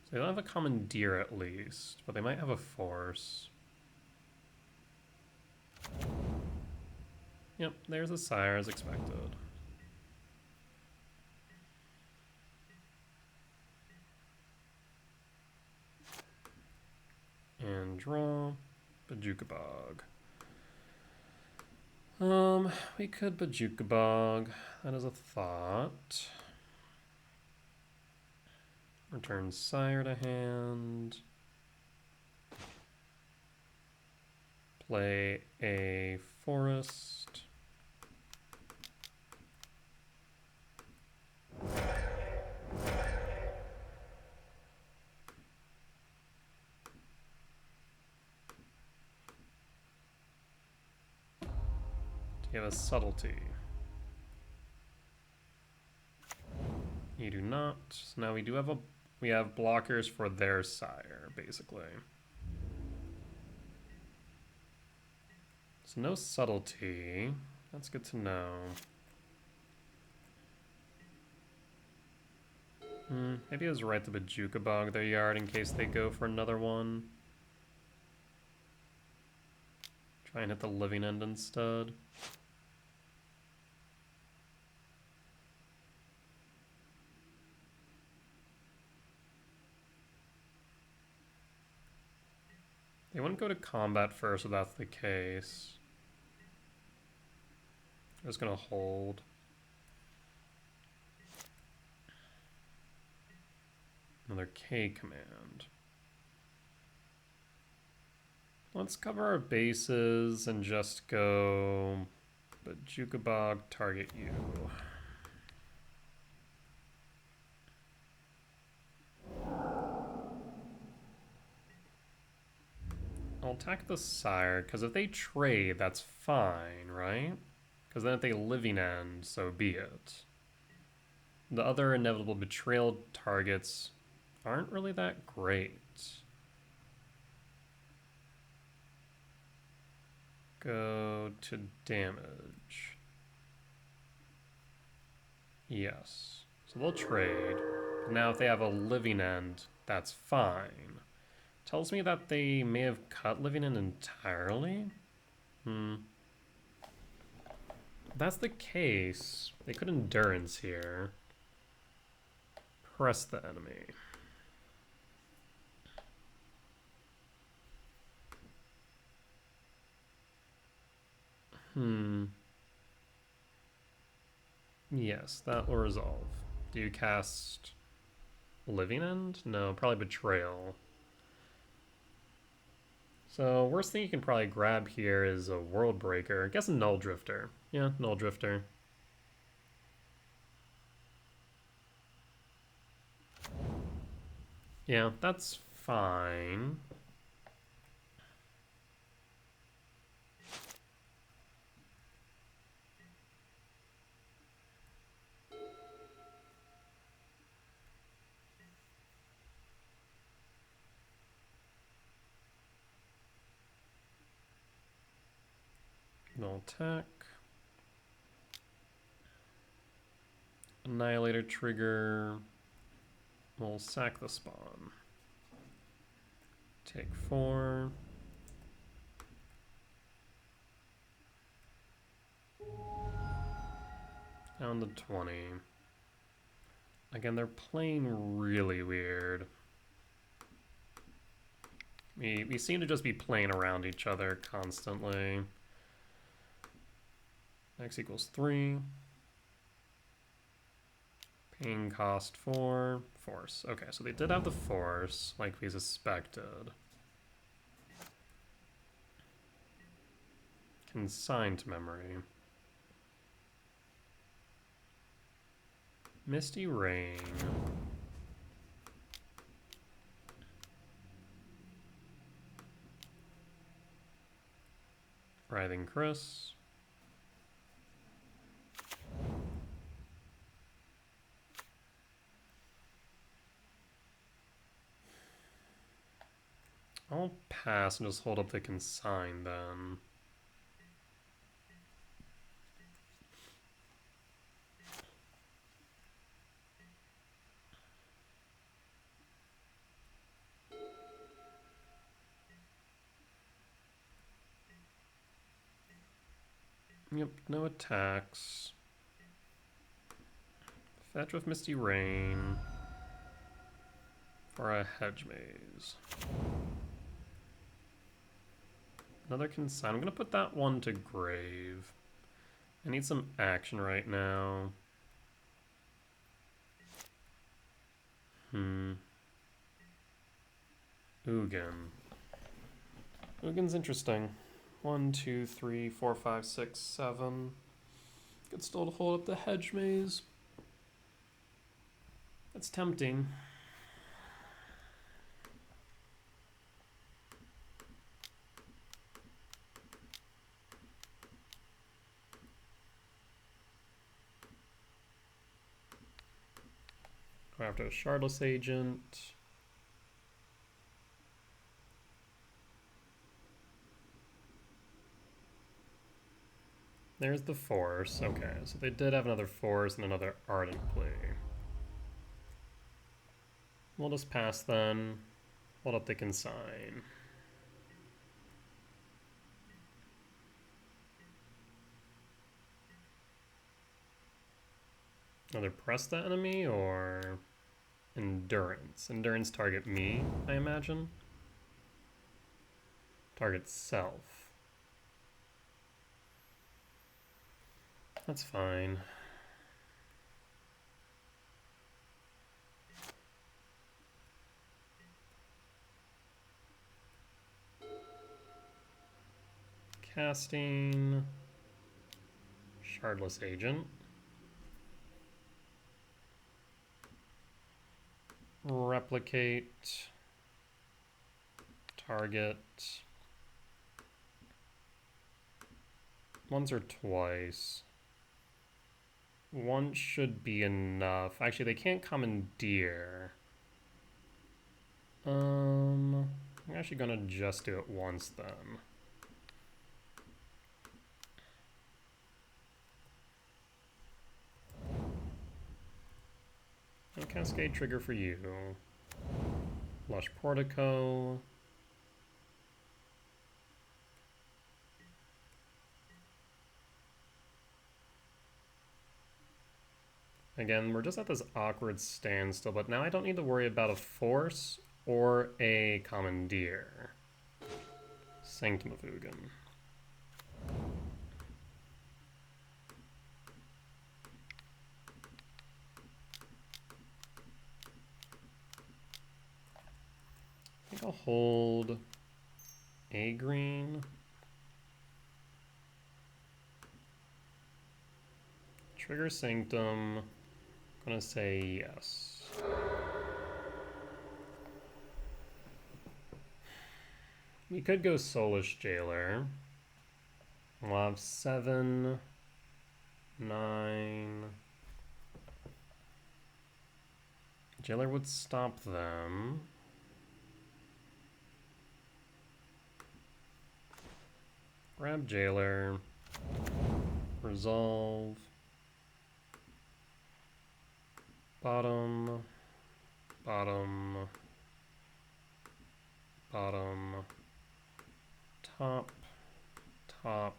So they don't have a commandeer at least, but they might have a force. Yep, there's a sire as expected. And draw Bajuka Bog. We could Bajuka Bog. That is a thought. Return sire to hand. Play a forest. You have a subtlety. You do not. So now we have blockers for their sire, basically. So no subtlety. That's good to know. Maybe I was right to Bajuka Bog their yard in case they go for another one. Try and hit the living end instead. They wouldn't go to combat first if that's the case. I'm just gonna hold. Another K command. Let's cover our bases and just go Bajuka Bog, target you. I'll attack the sire, because if they trade, that's fine, right? Because then if they living end, so be it. The other inevitable betrayal targets aren't really that great. Go to damage. Yes. So they'll trade. Now if they have a living end, that's fine. Tells me that they may have cut living end entirely? If that's the case, they could endurance here. Press the enemy. Yes, that will resolve. Do you cast Living End? No, probably Betrayal. So, worst thing you can probably grab here is a World Breaker. I guess a Null Drifter. Yeah, Null Drifter. Yeah, that's fine. No attack. Annihilator trigger. We'll sack the spawn. Take 4. Down to 20. Again, they're playing really weird. We seem to just be playing around each other constantly. X equals 3. Paying cost 4. Force. Okay, so they did have the force, like we suspected. Consigned memory. Misty Rain. Writhing Chris. I'll pass and just hold up the consign then. Yep, no attacks. Fetch with Misty Rain for a Hedge Maze. Another consign. I'm gonna put that one to grave. I need some action right now. Ugin. Ugin's interesting. 1, 2, 3, 4, 5, 6, 7. Could still hold up the Hedge Maze. That's tempting. Go after a Shardless Agent. There's the Force. Okay, so they did have another Force and another Ardent play. We'll just pass then. Hold up the consign. Another press the enemy or endurance? Endurance target me, I imagine. Target self. That's fine. Casting Shardless Agent. Replicate. Target. Once or twice. Once should be enough. Actually, they can't commandeer. I'm actually gonna just do it once then. And Cascade trigger for you. Lush Portico. Again, we're just at this awkward standstill, but now I don't need to worry about a Force or a Commandeer. Sanctum of Ugin. I think I'll hold a green. Trigger Sanctum. I'm gonna say yes. We could go Soulish Jailer. We'll have 7, 9. Jailer would stop them. Grab Jailer. Resolve. Bottom. Bottom. Bottom. Top. Top.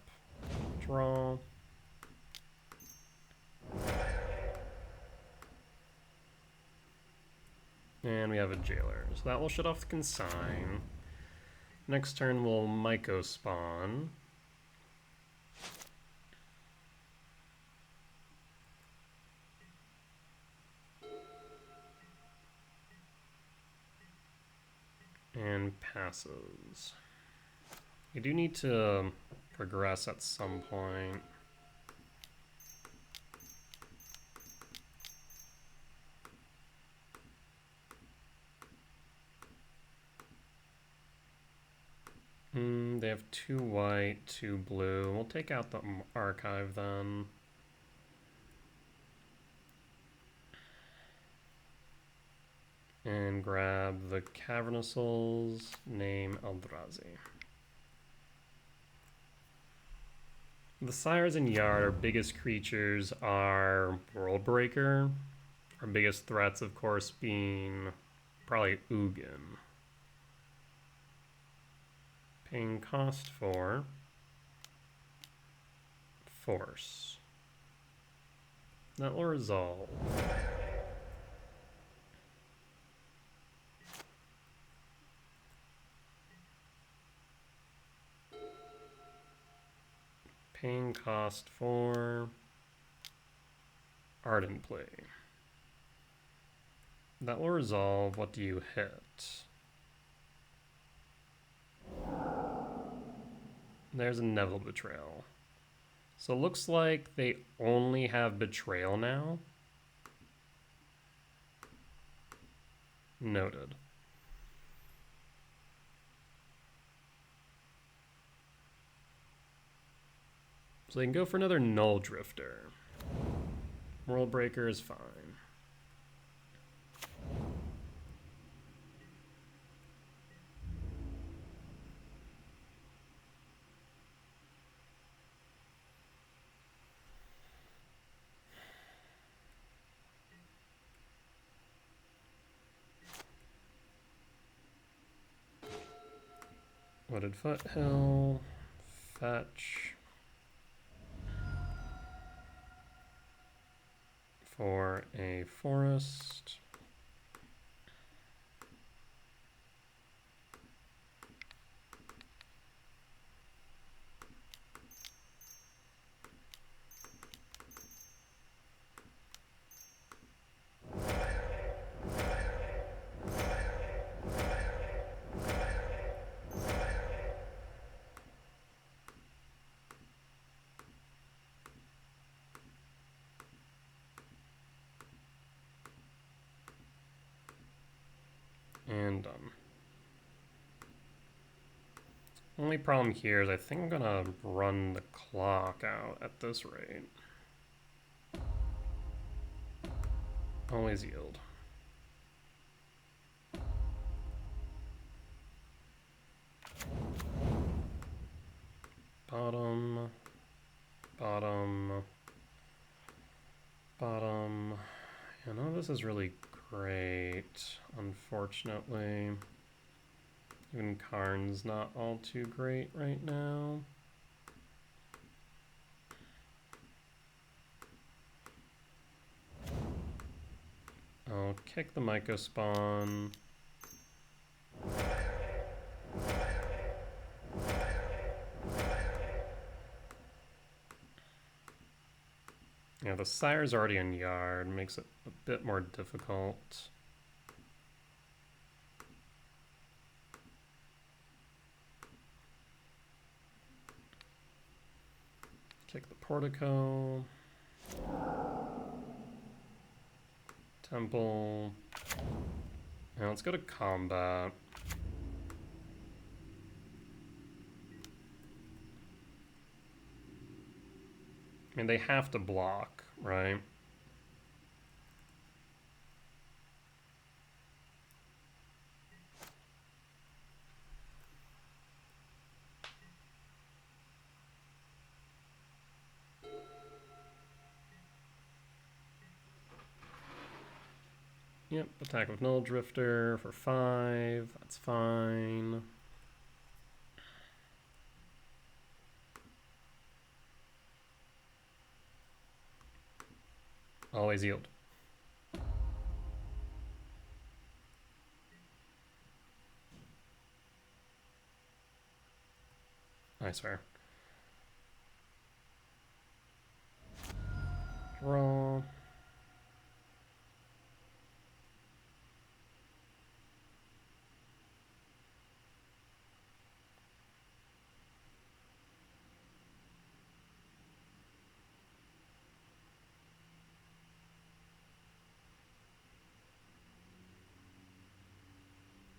Draw. And we have a Jailer. So that will shut off the consign. Next turn we'll Myco spawn. And passes. You do need to progress at some point. They have 2 white, 2 blue. We'll take out the archive then. And grab the Cavernous Souls, name Eldrazi. The Sires and Yard, our biggest creatures, are Worldbreaker. Our biggest threats, of course, being probably Ugin. Paying cost for Force. That will resolve. Paying cost for Ardent Play. That will resolve. What do you hit? There's a Neville Betrayal. So it looks like they only have Betrayal now. Noted. So they can go for another Null Drifter. World Breaker is fine. Wooded Foothill. Fetch. For a forest. And done. Only problem here is I think I'm gonna run the clock out at this rate. Always yield. Bottom, bottom, bottom. You know, this is really great, unfortunately. Even Karn's not all too great right now. I'll kick the Myco spawn. Yeah, the Sire's already in yard, makes it a bit more difficult. Kick the Portico. Temple. Now let's go to combat. I mean, they have to block, right? Yep, attack with Null Drifter for 5. That's fine. Always yield. I swear. Draw.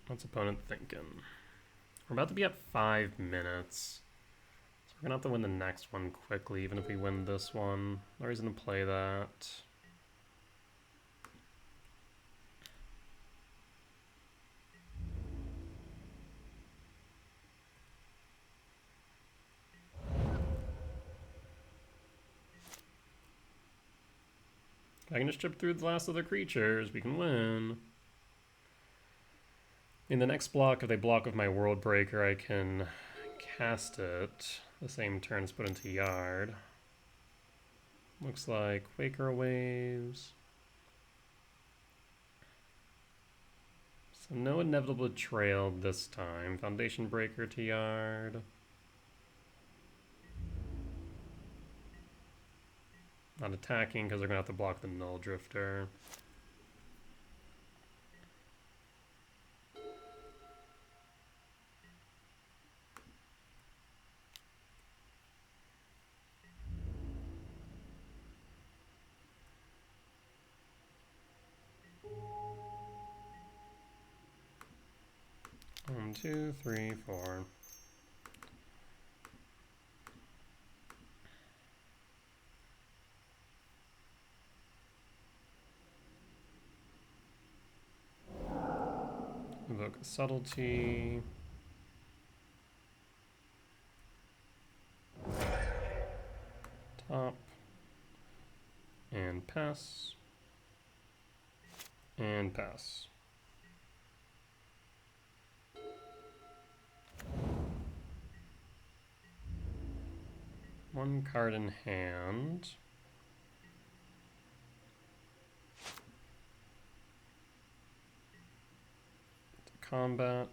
What's opponent thinking? We're about to be at 5 minutes. So we're gonna have to win the next one quickly, even if we win this one. No reason to play that. If I can just chip through the last of the creatures, we can win. In the next block, if they block with my World Breaker, I can cast it the same turn as put into yard. Looks like Quaker Waves. So no inevitable betrayal this time. Foundation Breaker to yard. Not attacking because they're going to have to block the Null Drifter. One, two, three, four. Invoke a Subtlety. Top. And pass. And pass. One card in hand. Combat.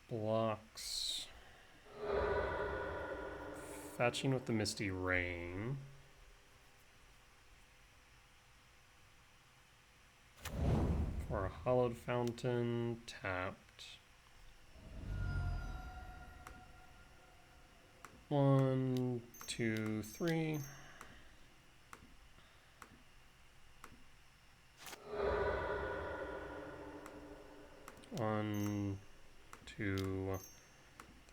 Blocks. Fetching with the Misty Rain. For a Hollowed Fountain, tapped. 1, 2, 3. One, 2,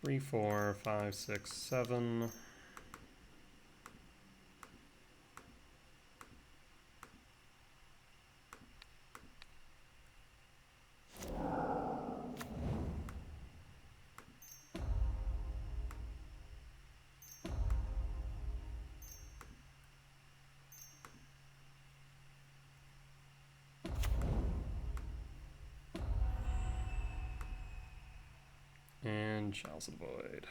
3, 4, 5, 6, 7. And Chalice of the Void.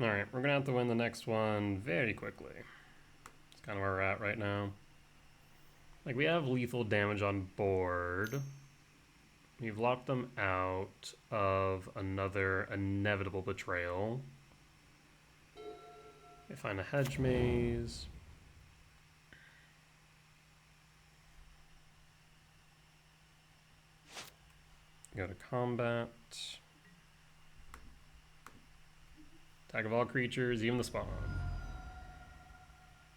Alright, we're gonna have to win the next one very quickly. That's kind of where we're at right now. Like, we have lethal damage on board. We've locked them out of another inevitable betrayal. They find a Hedge Maze. Go to combat. Attack of all creatures, even the spawn.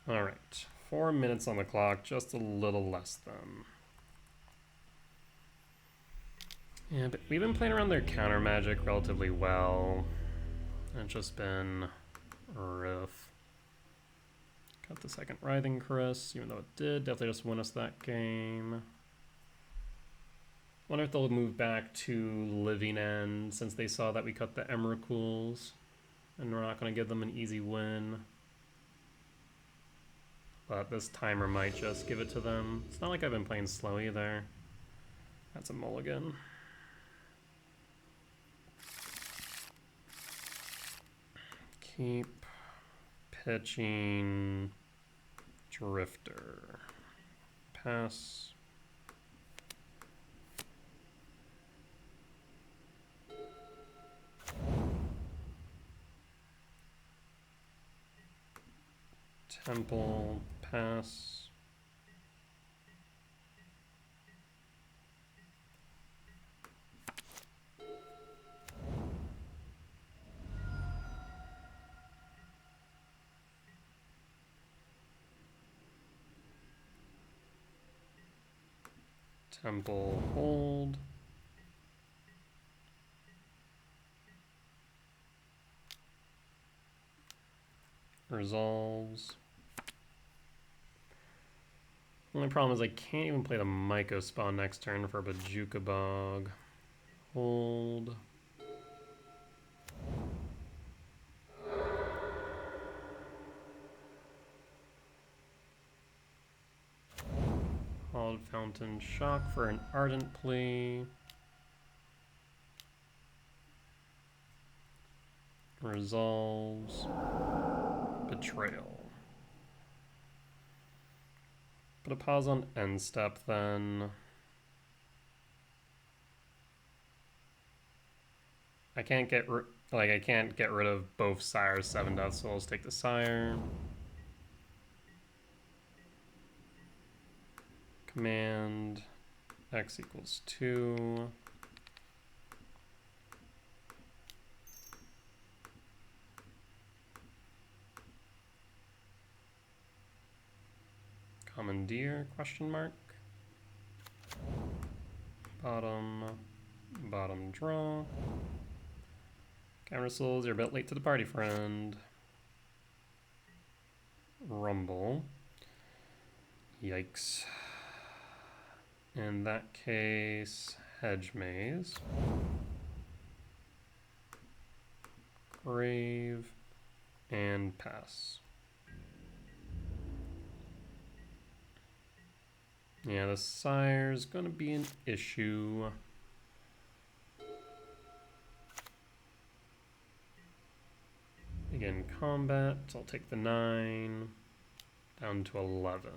Alright, 4 minutes on the clock, just a little less than. And we've been playing around their counter magic relatively well. It's just been rough. Got the second Writhing Caress, even though it did definitely just win us that game. Wonder if they'll move back to Living End since they saw that we cut the Emrakul's and we're not going to give them an easy win. But this timer might just give it to them. It's not like I've been playing slow either. That's a mulligan. Keep pitching Drifter. Pass. Temple, pass. Temple, hold. Resolves. Only problem is I can't even play the Myco spawn next turn for Bajuka Bog. Hold. Hallowed Fountain, shock for an Ardent Plea. Resolves. Betrayal. Put a pause on end step then. I can't get rid of both Sire's 7 Death Souls. Take the Sire. Command X equals 2. Commandeer, question mark. Bottom draw. Camera Souls, you're a bit late to the party, friend. Rumble. Yikes. In that case, Hedge Maze. Grave. And pass. Yeah, the Sire's gonna be an issue. Again, combat. I'll take the 9 down to 11.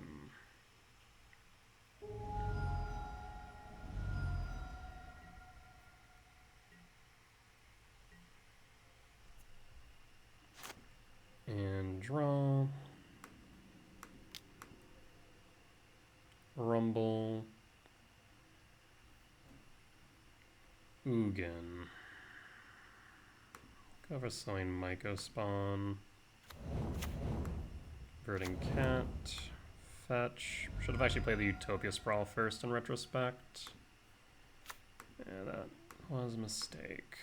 And draw. Rumble. Ugin. Go for Sowing Myco Spawn. Verdant Cat. Fetch. Should have actually played the Utopia Sprawl first in retrospect. Yeah, that was a mistake.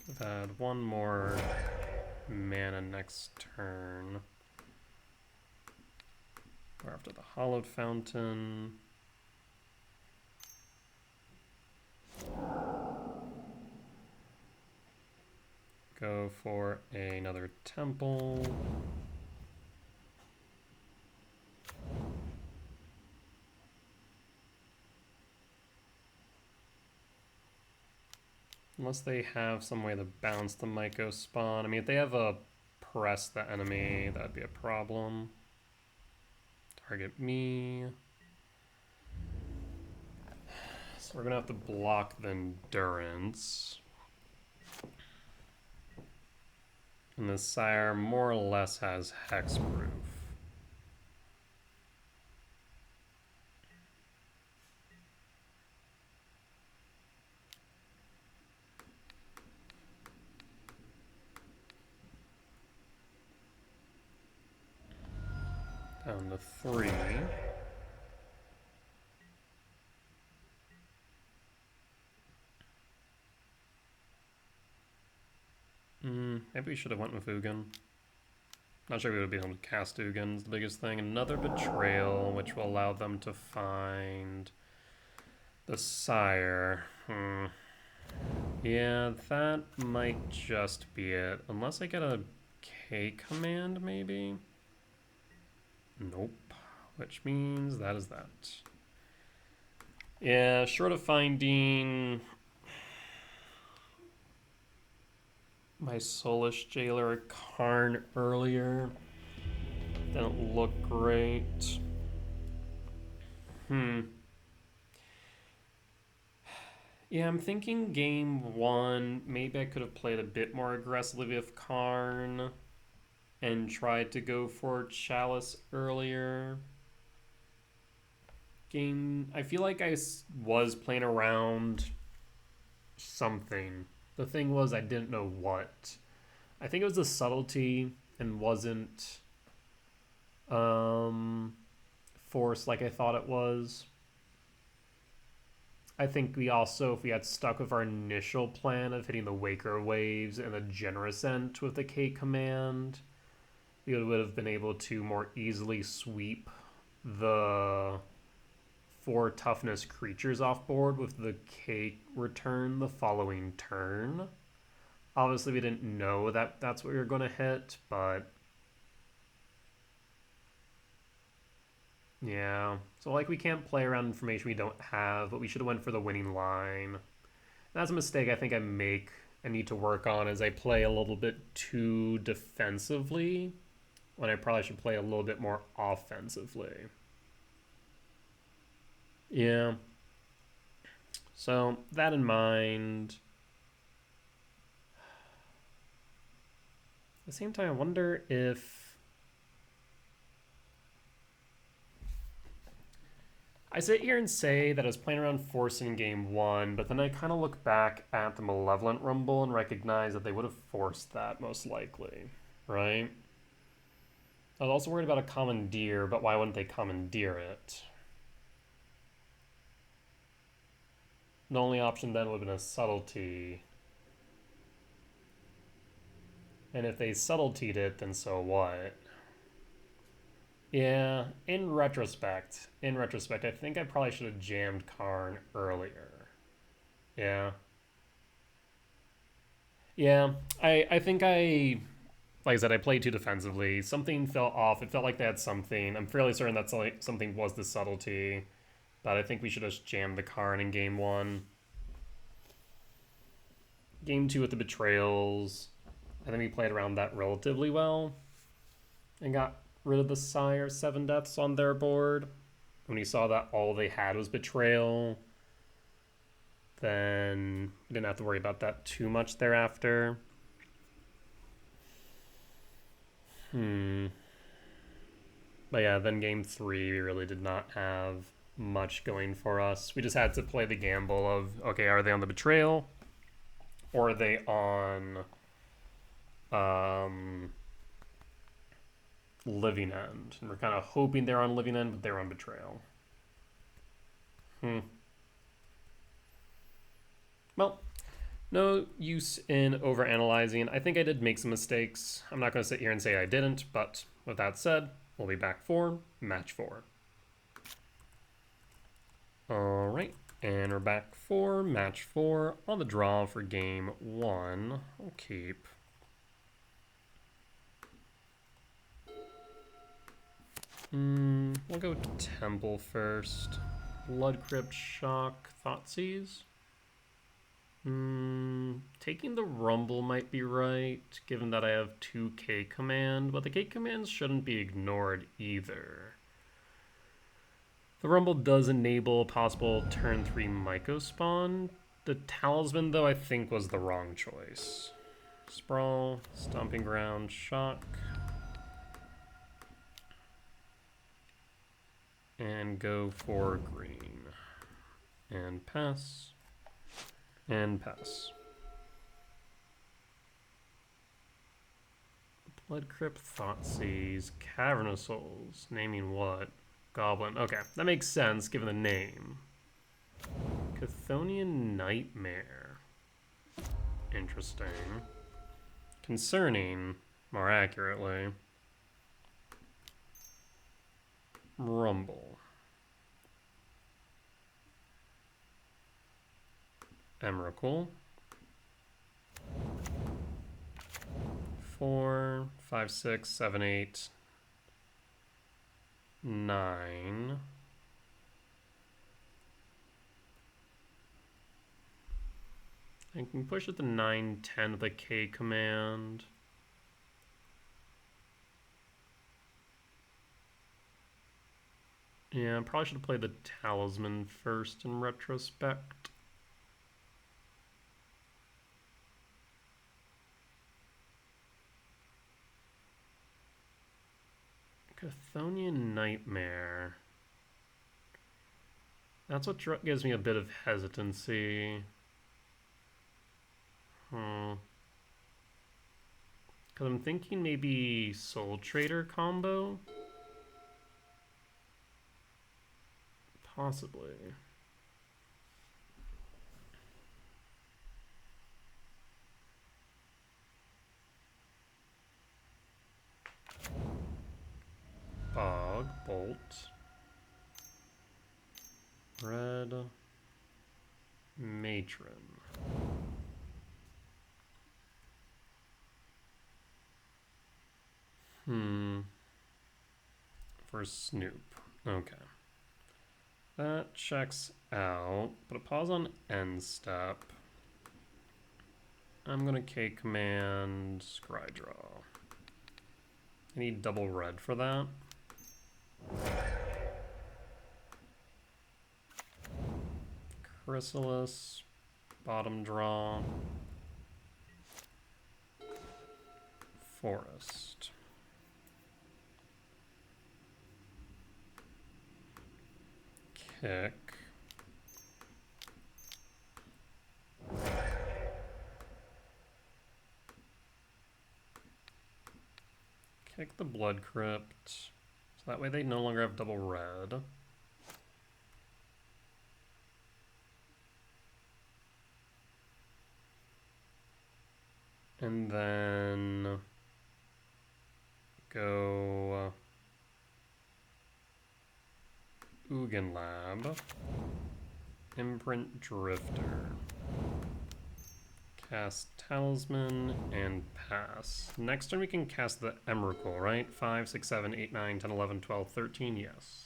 We've had one more mana next turn. Or after the Hallowed Fountain. Go for another temple. Unless they have some way to bounce the Myco spawn. I mean, if they have a press the enemy, that'd be a problem. Target me. So we're gonna have to block the Endurance. And the Sire more or less has hexproof. Down to 3. Maybe we should have went with Ugin. Not sure we would be able to cast Ugin is the biggest thing. Another Betrayal, which will allow them to find the Sire. Yeah, that might just be it. Unless I get a K command, maybe? Nope. Which means that is that. Yeah, short of finding my Soulish Jailer Karn earlier, didn't look great. Yeah, I'm thinking game 1, maybe I could have played a bit more aggressively with Karn and tried to go for Chalice earlier. I feel like I was playing around something. The thing was, I didn't know what. I think it was the subtlety and wasn't forced like I thought it was. I think we also, if we had stuck with our initial plan of hitting the Waker Waves and the Generous Ent with the K command, we would have been able to more easily sweep the 4 toughness creatures off board with the K return the following turn. Obviously, we didn't know that that's what we were going to hit, but Yeah. So, like, we can't play around information we don't have, but we should have went for the winning line. That's a mistake I think I make and need to work on as I play a little bit too defensively when I probably should play a little bit more offensively. Yeah. So, that in mind. At the same time, I wonder if I sit here and say that I was playing around forcing in game one, but then I kind of look back at the Malevolent Rumble and recognize that they would have forced that most likely, right? I was also worried about a commandeer, but why wouldn't they commandeer it? The only option then would have been a subtlety. And if they subtletied it, then so what? Yeah, in retrospect, I think I probably should have jammed Karn earlier. Yeah. Yeah, I think like I said, I played too defensively. Something felt off. It felt like they had something. I'm fairly certain that something was the subtlety, but I think we should have just jammed the Karn in game one. Game two with the betrayals, I think we played around that relatively well and got rid of the Sire 7 deaths on their board. When you saw that all they had was betrayal, then we didn't have to worry about that too much thereafter. But yeah, then game three, we really did not have much going for us. We just had to play the gamble of, okay, are they on the betrayal? Or are they on living end? And we're kind of hoping they're on living end, but they're on betrayal. Well, no use in overanalyzing. I think I did make some mistakes. I'm not going to sit here and say I didn't, but with that said, we'll be back for match 4. All right, and we're back for match 4 on the draw for game 1. I'll keep. We'll go Temple first. Blood Crypt, Shock, Thoughtseize. Taking the Rumble might be right, given that I have 2 K command, but the K commands shouldn't be ignored either. The Rumble does enable a possible turn 3 Myco spawn. The Talisman, though, I think was the wrong choice. Sprawl, Stomping Ground, Shock. And go for green. And pass. And pass. Blood Crypt, Thoughtseize, Cavern of Souls. Naming what? Goblin. Okay, that makes sense given the name. Chthonian Nightmare. Interesting. Concerning, more accurately. Rumble. Emrakul. 4, 5, 6, 7, 8, 9. I can push it to 9, 10 with a K command. Yeah, I probably should have played the Talisman first in retrospect. Chthonian Nightmare. That's what gives me a bit of hesitancy. Because I'm thinking maybe Soul Trader combo? Possibly. Bog, Bolt, Red, Matron. For Snoop. Okay. That checks out. Put a pause on end step. I'm gonna K command scry draw. I need double red for that. Chrysalis, bottom draw. Forest. Kick. Kick the Blood Crypt. So that way they no longer have double red. And then go Ugin Lab. Imprint Drifter. Cast Talisman and pass. Next turn we can cast the Emrakul, right? 5, 6, 7, 8, 9, 10, 11, 12, 13, yes.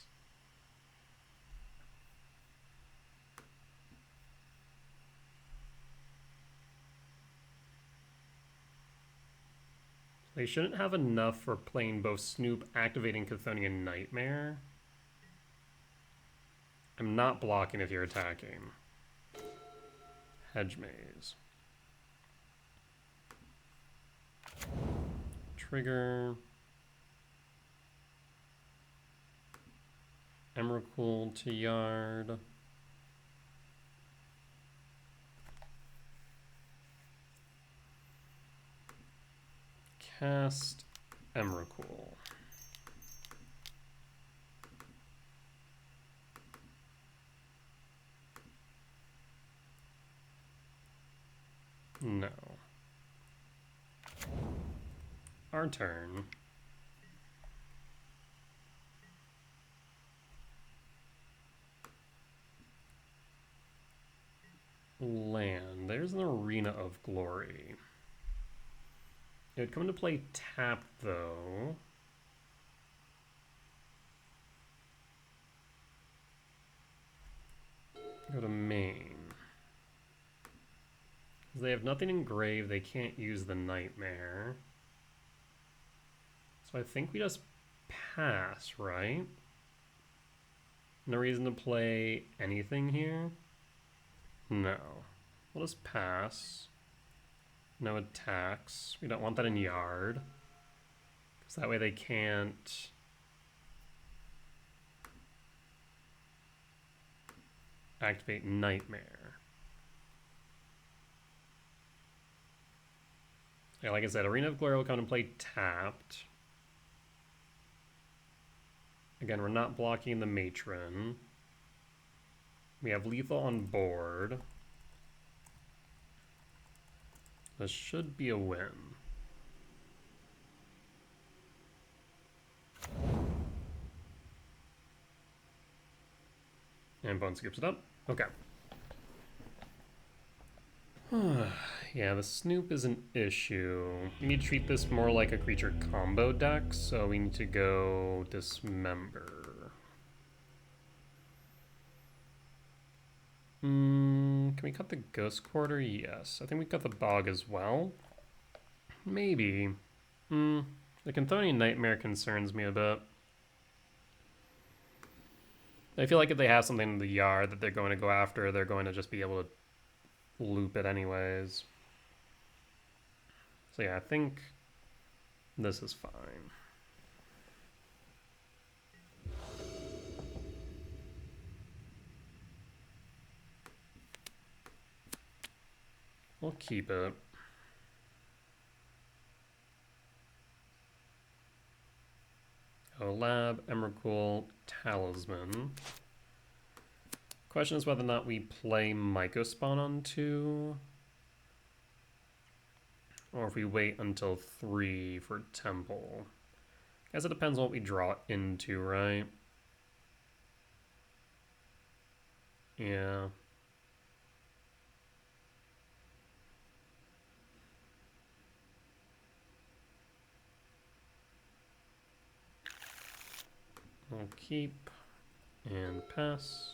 They shouldn't have enough for playing both Snoop, activating Chthonian Nightmare. I'm not blocking if you're attacking. Hedge Maze. Trigger. Emrakul to yard. Cast Emrakul. No. Our turn. Land. There's an Arena of Glory. It would come into play tap, though. Go to main. Because they have nothing in grave, they can't use the Nightmare. So I think we just pass, right? No reason to play anything here? No. We'll just pass. No attacks. We don't want that in yard. Because that way they can't... activate Nightmare. Yeah, like I said, Arena of Glory will come and play tapped. Again, we're not blocking the Matron. We have lethal on board. This should be a win. And Bone skips it up. Okay. Yeah, the Snoop is an issue. We need to treat this more like a creature combo deck, so we need to go Dismember. Can we cut the Ghost Quarter? Yes. I think we cut the Bog as well. Maybe. The Chthonian Nightmare concerns me a bit. I feel like if they have something in the yard that they're going to go after, they're going to just be able to loop it anyways. So yeah, I think this is fine. We'll keep it. Oh, Lab, Emrakul, Talisman. Question is whether or not we play Mycospawn on 2. Or if we wait until 3 for Temple. Guess it depends on what we draw into, right? Yeah. We'll keep. And pass.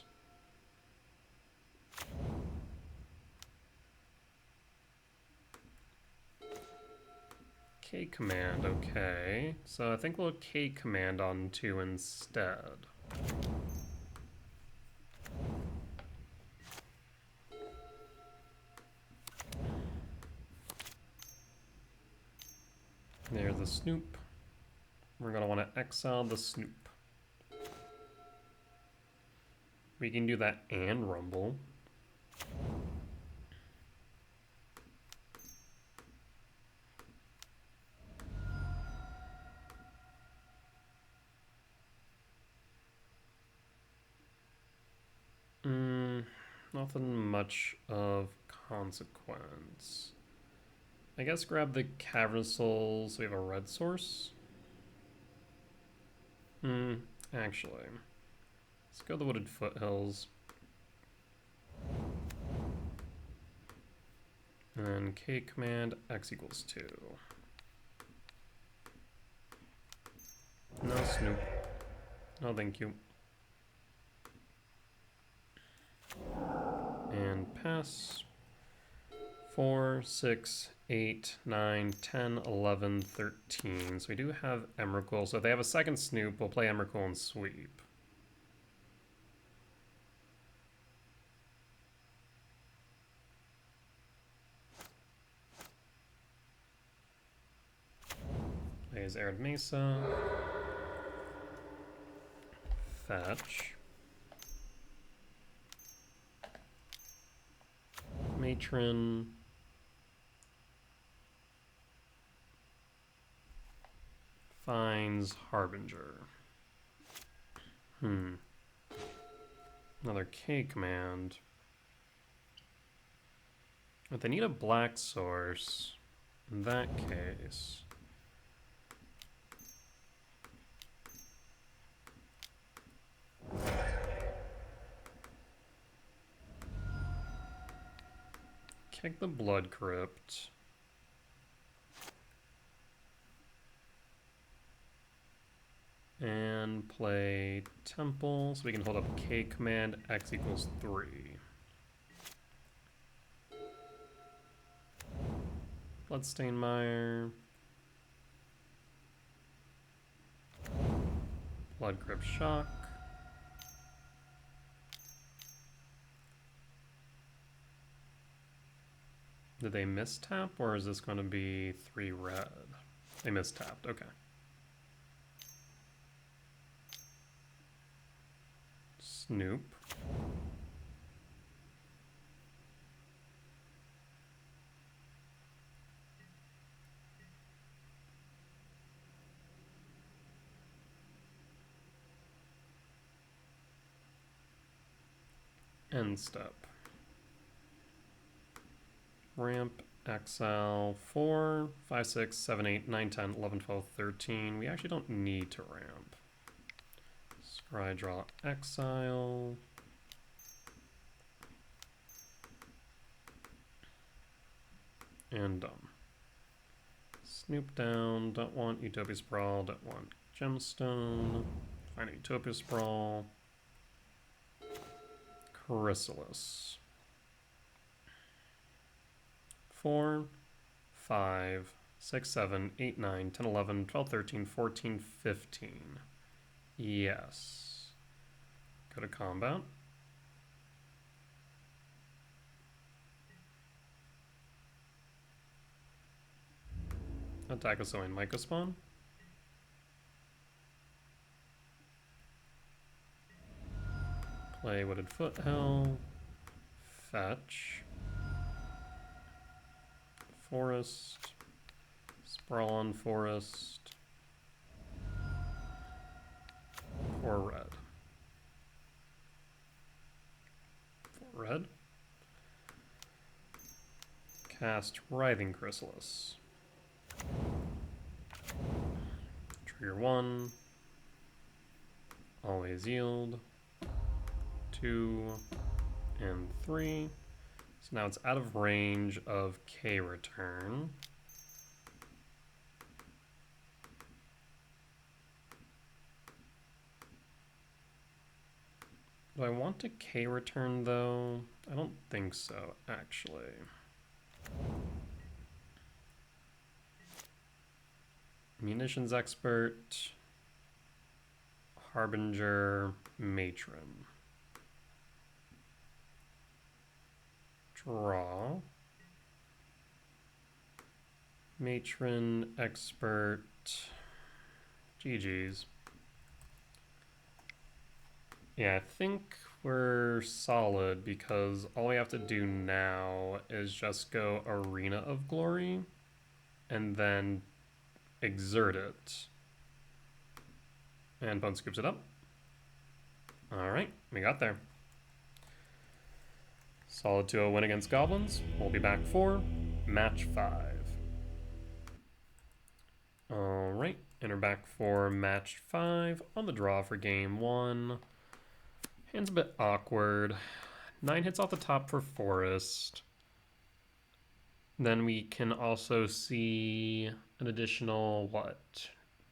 K command, okay. So I think we'll K command on 2 instead. There's the Snoop. We're gonna want to exile the Snoop. We can do that and Rumble. Nothing much of consequence. I guess grab the Cavernous Soul so we have a red source. Actually. Let's go to the Wooded Foothills. And then K command X equals 2. No Snoop. No thank you. And pass. 4, 6, 8, 9, 10, 11, 13. So we do have Emrakul. So if they have a second Snoop, we'll play Emrakul and sweep. Plays Arid Mesa. Fetch. Matron. Finds Harbinger. Another K command. But they need a black source. In that case. Kick the Blood Crypt. And play Temple, so we can hold up K command, X equals 3. Bloodstainmire. Blood Crypt Shock. Did they mistap, or is this going to be 3 red? They mistapped, okay. Snoop. End step. Ramp, exile, 4, 5, 6, 7, 8, 9, 10, 11, 12, 13. We actually don't need to ramp. Scry draw, exile. And done. Snoop down, don't want Utopia Sprawl, don't want Gemstone. Find Utopia Sprawl. Chrysalis. 4, 5, 6, 7, 8, 9, 10, 11, 12, 13, 14, 15. Yes. Go to combat. Attack with Sowing Mycospawn. Play Wooded Foothill. Fetch. Forest. Sprawl on Forest. 4 red. 4 red. Cast Writhing Chrysalis. Trigger 1. Always yield. 2 and 3. So now it's out of range of K return. Do I want to K return though? I don't think so, actually. Munitions expert, harbinger, matron. Draw. Matron, expert, GG's. Yeah, I think we're solid because all we have to do now is just go Arena of Glory and then exert it. And Bone scoops it up. Alright, we got there. Solid 2-0 win against Goblins. We'll be back for match 5. Alright, and we're back for match 5 on the draw for game 1. Hand's a bit awkward. 9 hits off the top for Forest. Then we can also see an additional,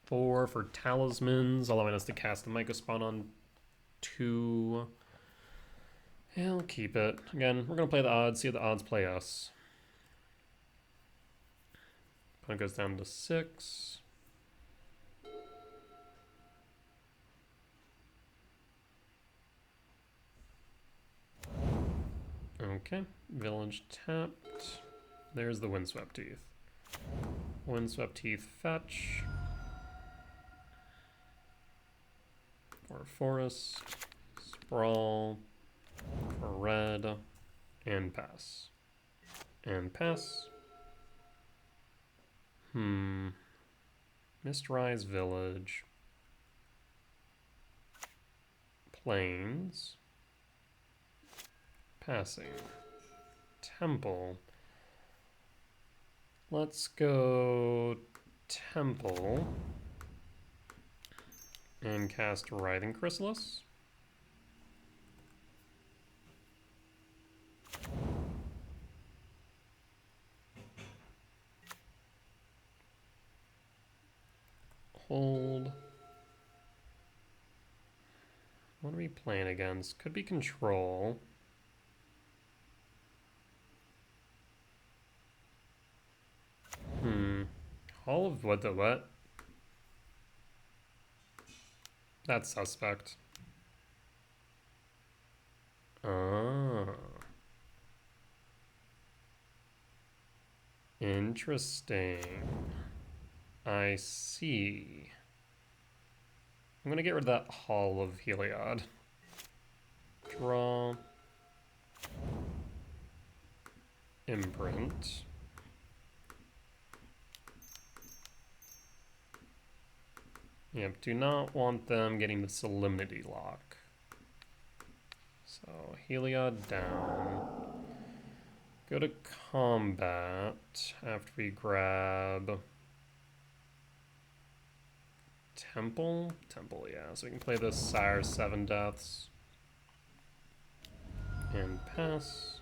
4 for Talismans, allowing us to cast the Mycospawn on 2. Yeah, I'll keep it. Again, we're going to play the odds, see if the odds play us. Opponent goes down to 6. Okay, village tapped. There's the Windswept Teeth. Windswept Teeth fetch. For forest, sprawl, for red, and pass. And pass. Mistrise Village. Plains. Passing. Temple. Let's go Temple and cast Writhing Chrysalis. Hold. What are we playing against? Could be Control. Hall of what the what? That's suspect. Ah. Interesting. I see. I'm gonna get rid of that Hall of Heliod. Draw. Imprint. Yep, do not want them getting the Solemnity lock. So, Heliod down. Go to combat after we grab Temple? Temple, yeah. So we can play this Sire 7 Deaths. And pass.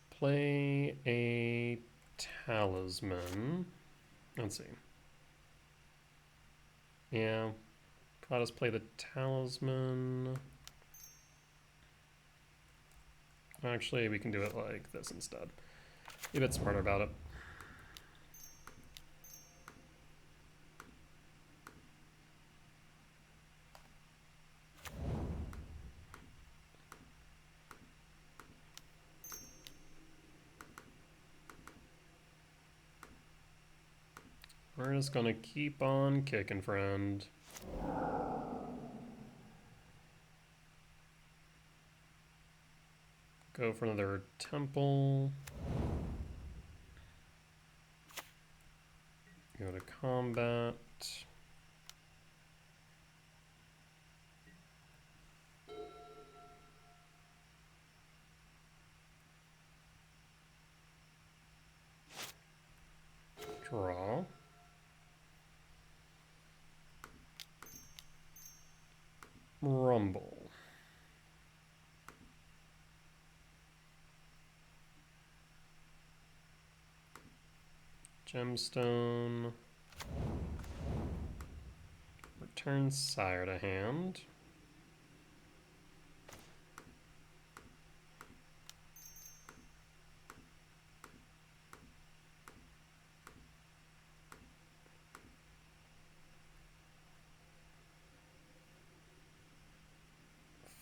Play a Talisman. Let's see. Yeah. Probably just play the Talisman. Actually, we can do it like this instead. Be a bit smarter about it. We're just gonna keep on kicking, friend. Go for another temple. Go to combat. Draw. Rumble. Gemstone. Return Sire to hand.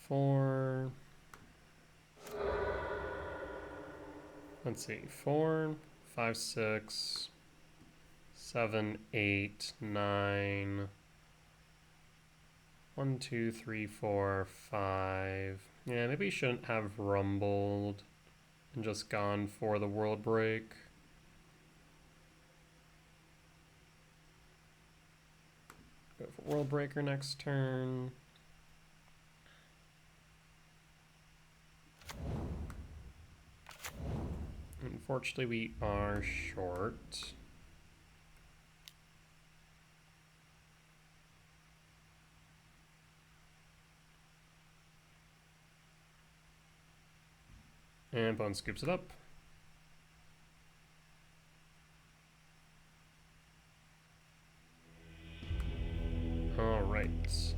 Four. Let's see. 4, 5, 6, 7, 8, 9. 1, 2, 3, 4, 5. Yeah, maybe you shouldn't have rumbled and just gone for the world break. Go for world breaker next turn. Unfortunately, we are short. And Bone scoops it up. Alright.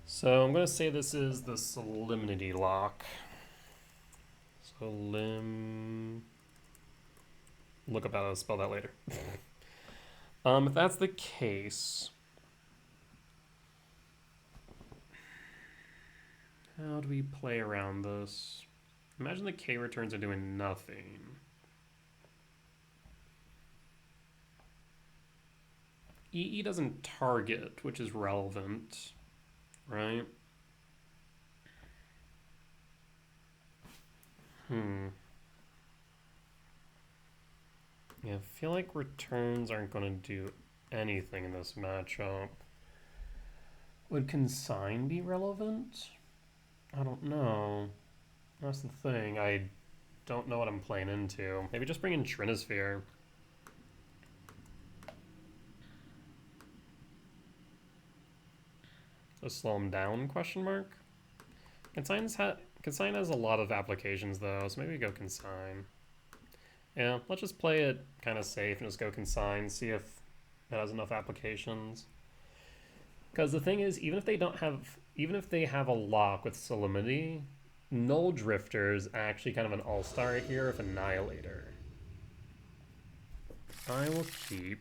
So I'm going to say this is the Solemnity lock. Look up how to spell that later. If that's the case, how do we play around this? Imagine the K returns are doing nothing. EE doesn't target, which is relevant, right? Yeah, I feel like returns aren't going to do anything in this matchup. Would consign be relevant? I don't know. That's the thing. I don't know what I'm playing into. Maybe just bring in Trinisphere. Just slow him down, question mark? Consign has a lot of applications though, so maybe we go Consign. Yeah, let's just play it kind of safe and just go Consign, see if it has enough applications. Because the thing is, even if they have a lock with Solemnity, Null Drifter is actually kind of an all-star here with Annihilator. I will keep.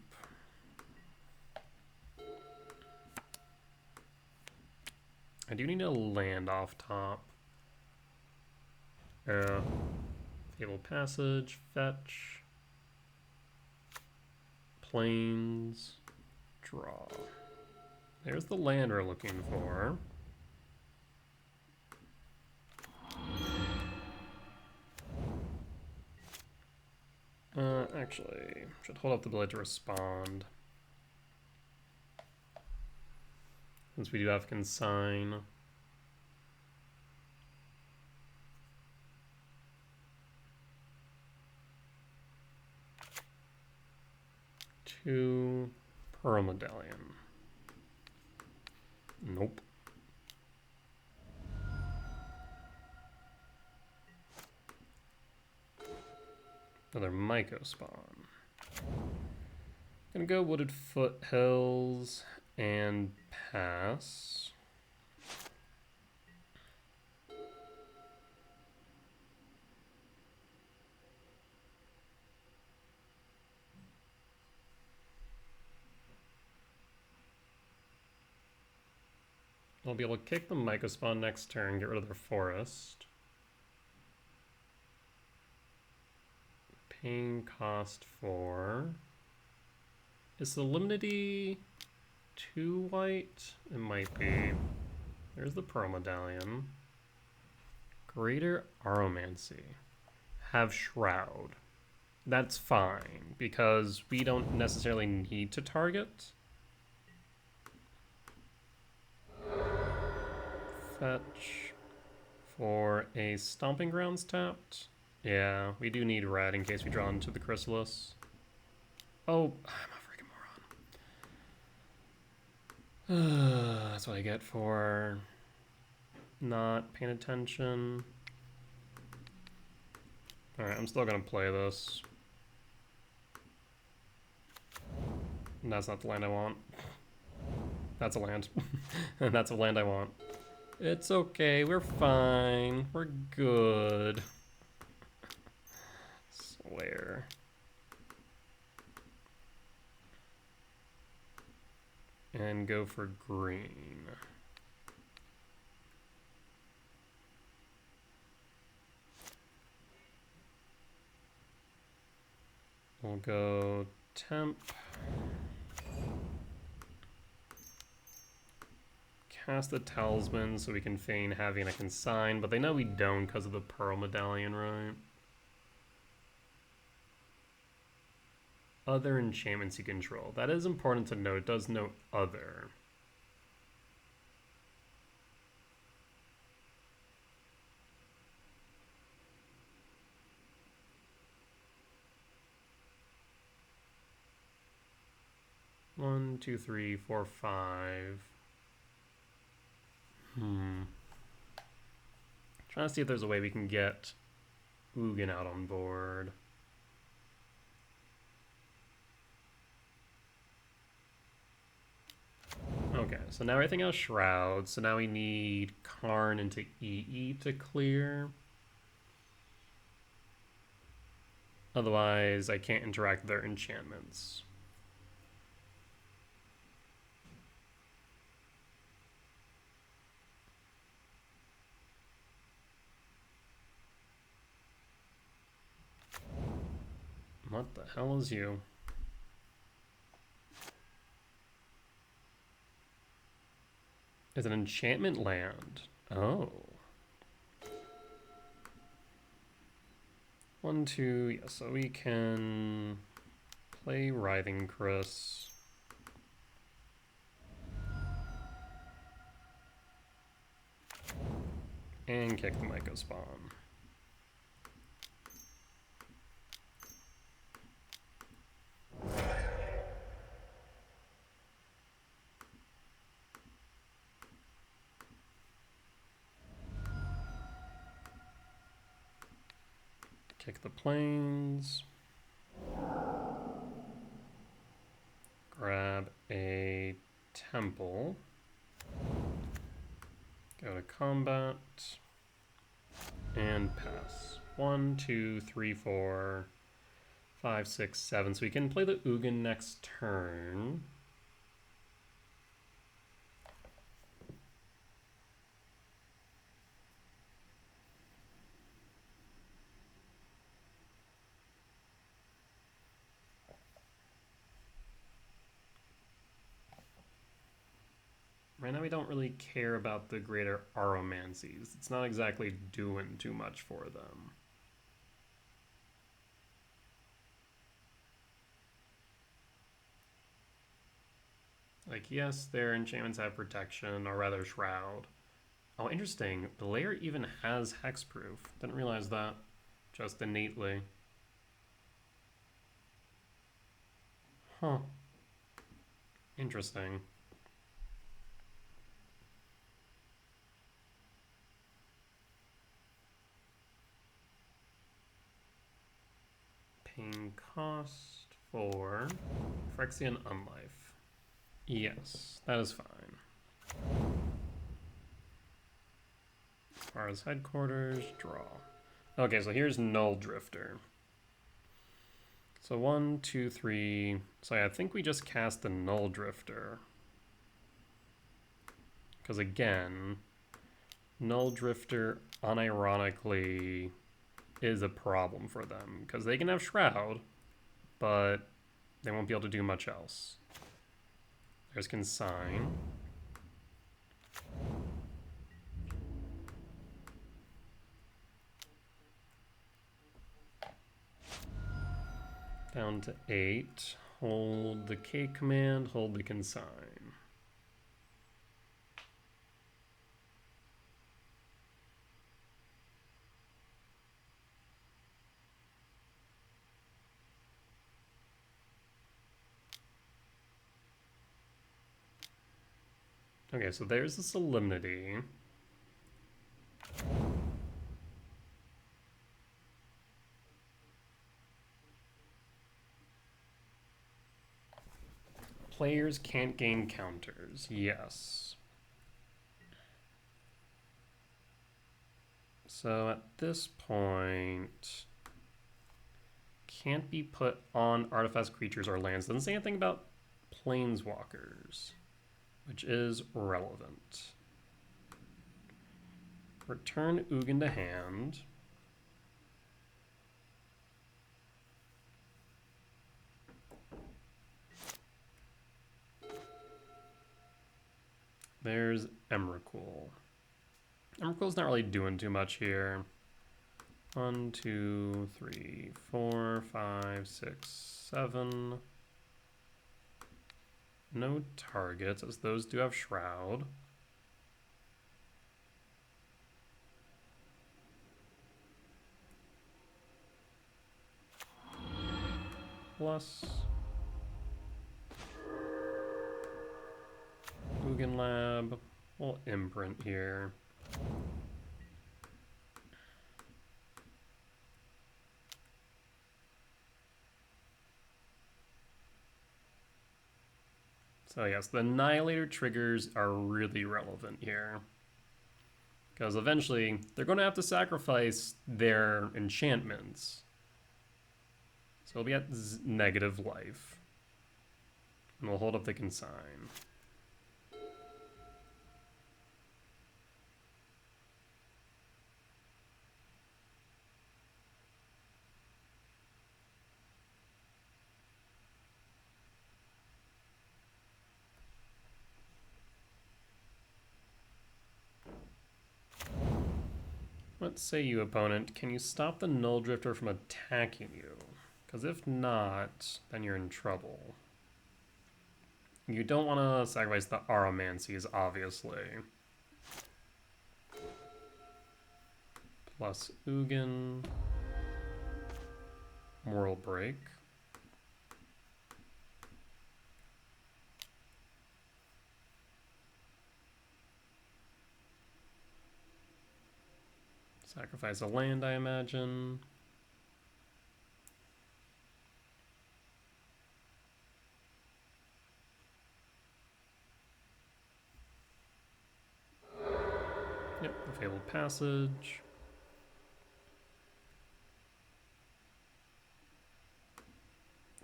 I do need a land off top. Fabled Passage, fetch. Plains, draw. There's the land we're looking for. Actually, should hold up the ability to respond. Since we do have Consign. Two Pearl Medallion. Nope. Another Myco spawn. Gonna go Wooded Foothills and pass. I'll be able to kick the Myco spawn next turn, get rid of their forest. Paying cost 4. Is Solemnity 2 white? It might be. There's the Pearl Medallion. Greater Aromancy. Have Shroud. That's fine, because we don't necessarily need to target. Fetch for a Stomping Grounds tapped. Yeah, we do need red in case we draw into the Chrysalis. Oh, I'm a freaking moron. That's what I get for not paying attention. Alright, I'm still gonna play this. That's not the land I want. That's a land. And that's a land I want. It's okay, we're fine. We're good. Swear. And go for green. We'll go temp. Cast the talisman so we can feign having a consign, but they know we don't because of the pearl medallion, right? Other enchantments you control. That is important to note. It does note other. One, two, three, four, five. Trying to see if there's a way we can get Ugin out on board. Okay, so now everything else shrouds. So now we need Karn into EE to clear. Otherwise, I can't interact with their enchantments. What the hell is you? It's an enchantment land. Oh. 1, 2, yeah, so we can play Writhing Chris. And kick the Myco Spawn. Kick the plains. Grab a temple. Go to combat. And pass. 1, 2, 3, 4, 5, 6, 7. So we can play the Ugin next turn. Right now we don't really care about the greater Aromancies. It's not exactly doing too much for them. Like, yes, their enchantments have protection, or rather shroud. Oh, interesting. The layer even has hexproof. Didn't realize that. Just innately. Huh. Interesting. Paying cost for Phyrexian Unlife. Yes, that is fine. As far as headquarters, draw. Okay, so here's Null Drifter. So 1, 2, 3. So yeah, I think we just cast the Null Drifter. Because again, Null Drifter unironically is a problem for them. Because they can have Shroud, but they won't be able to do much else. There's Consign. Down to 8. Hold the K command, hold the Consign. Okay, so there's the Solemnity. Players can't gain counters. Yes. So at this point, can't be put on artifacts, creatures, or lands. Doesn't say anything about planeswalkers, which is relevant. Return Ugin to hand. There's Emrakul. Emrakul's not really doing too much here. 1, 2, 3, 4, 5, 6, 7. No targets, as those do have Shroud. Plus Ugin Lab. We'll imprint here. So yes, the Annihilator triggers are really relevant here. Because eventually, they're going to have to sacrifice their enchantments. So it'll be at negative life. And we'll hold up the consign. Let's say you, opponent, can you stop the Null Drifter from attacking you? Because if not, then you're in trouble. You don't want to sacrifice the Aromancies, obviously. Plus Ugin. World Break. Sacrifice a land, I imagine. Yep, the Fabled Passage.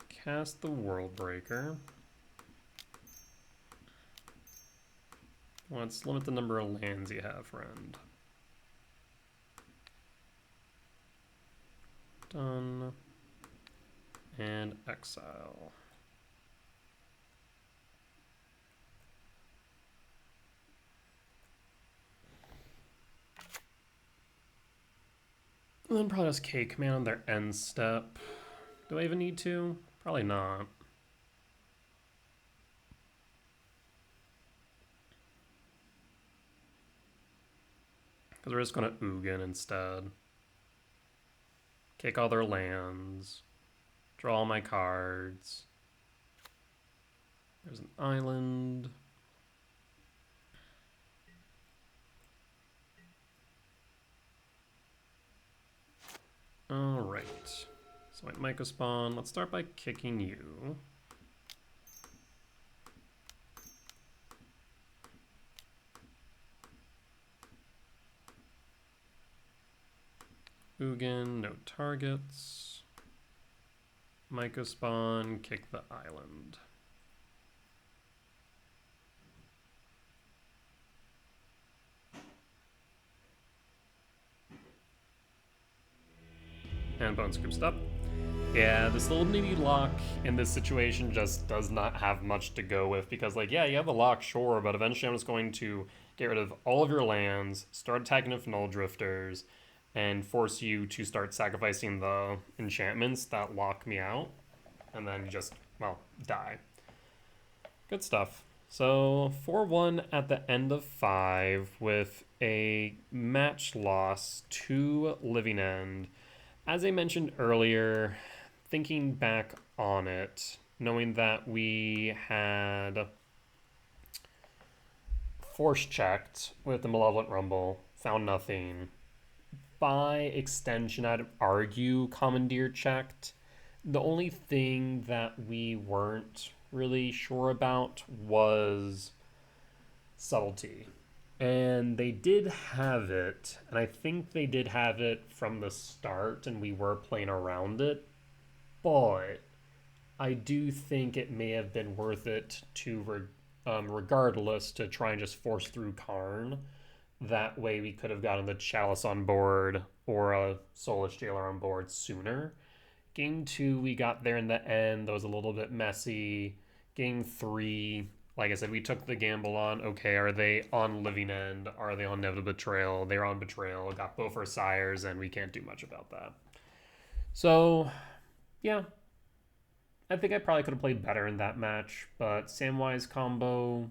Cast the World Breaker. Let's limit the number of lands you have, friend. Done. And exile. And then probably just K command on their end step. Do I even need to? Probably not. Because we're just going to Ugin instead. Kick all their lands. Draw all my cards. There's an island. Alright. So at Mycospawn, let's start by kicking you. Ugin, no targets. Mycospawn, kick the island. And bone scooped up. Yeah, the Solemnity lock in this situation just does not have much to go with because, like, yeah, you have a lock, sure, but eventually I'm just going to get rid of all of your lands, start attacking with Null Drifters, and force you to start sacrificing the enchantments that lock me out, and then you just, well, die. Good stuff. So 4-1 at the end of 5 with a match loss to Living End. As I mentioned earlier, thinking back on it, knowing that we had force checked with the Malevolent Rumble, found nothing. By extension, I'd argue Commandeer checked. The only thing that we weren't really sure about was Subtlety. And they did have it, and I think they did have it from the start, and we were playing around it, but I do think it may have been worth it to, regardless, to try and just force through Karn. That way we could have gotten the Chalice on board or a Soulless Jailer on board sooner. Game 2, we got there in the end. That was a little bit messy. Game 3, like I said, we took the gamble on, okay, are they on Living End? Are they on Inevitable Betrayal? They're on Betrayal. Got both our sires, and we can't do much about that. So, yeah. I think I probably could have played better in that match, but Samwise combo,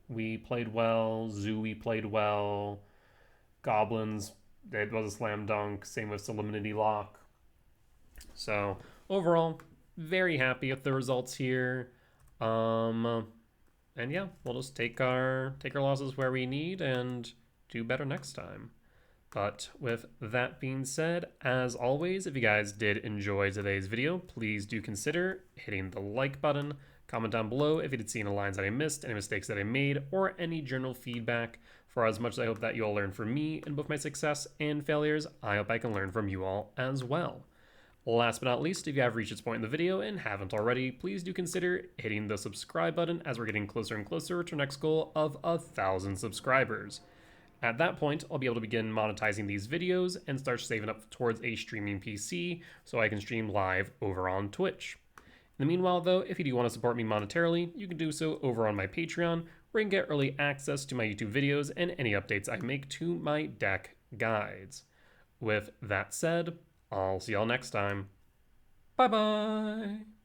we played well. Zoo, we played well. Goblins, it was a slam dunk. Same with Solemnity lock. So overall, very happy with the results here. And yeah, we'll just take our losses where we need and do better next time. But with that being said, as always, if you guys did enjoy today's video, please do consider hitting the like button. Comment down below if you did see any lines that I missed, any mistakes that I made, or any general feedback. For as much as I hope that you all learn from me in both my success and failures, I hope I can learn from you all as well. Last but not least, if you have reached this point in the video and haven't already, please do consider hitting the subscribe button as we're getting closer and closer to our next goal of 1,000 subscribers. At that point, I'll be able to begin monetizing these videos and start saving up towards a streaming PC so I can stream live over on Twitch. In the meanwhile, though, if you do want to support me monetarily, you can do so over on my Patreon, where you can get early access to my YouTube videos and any updates I make to my deck guides. With that said, I'll see y'all next time. Bye-bye!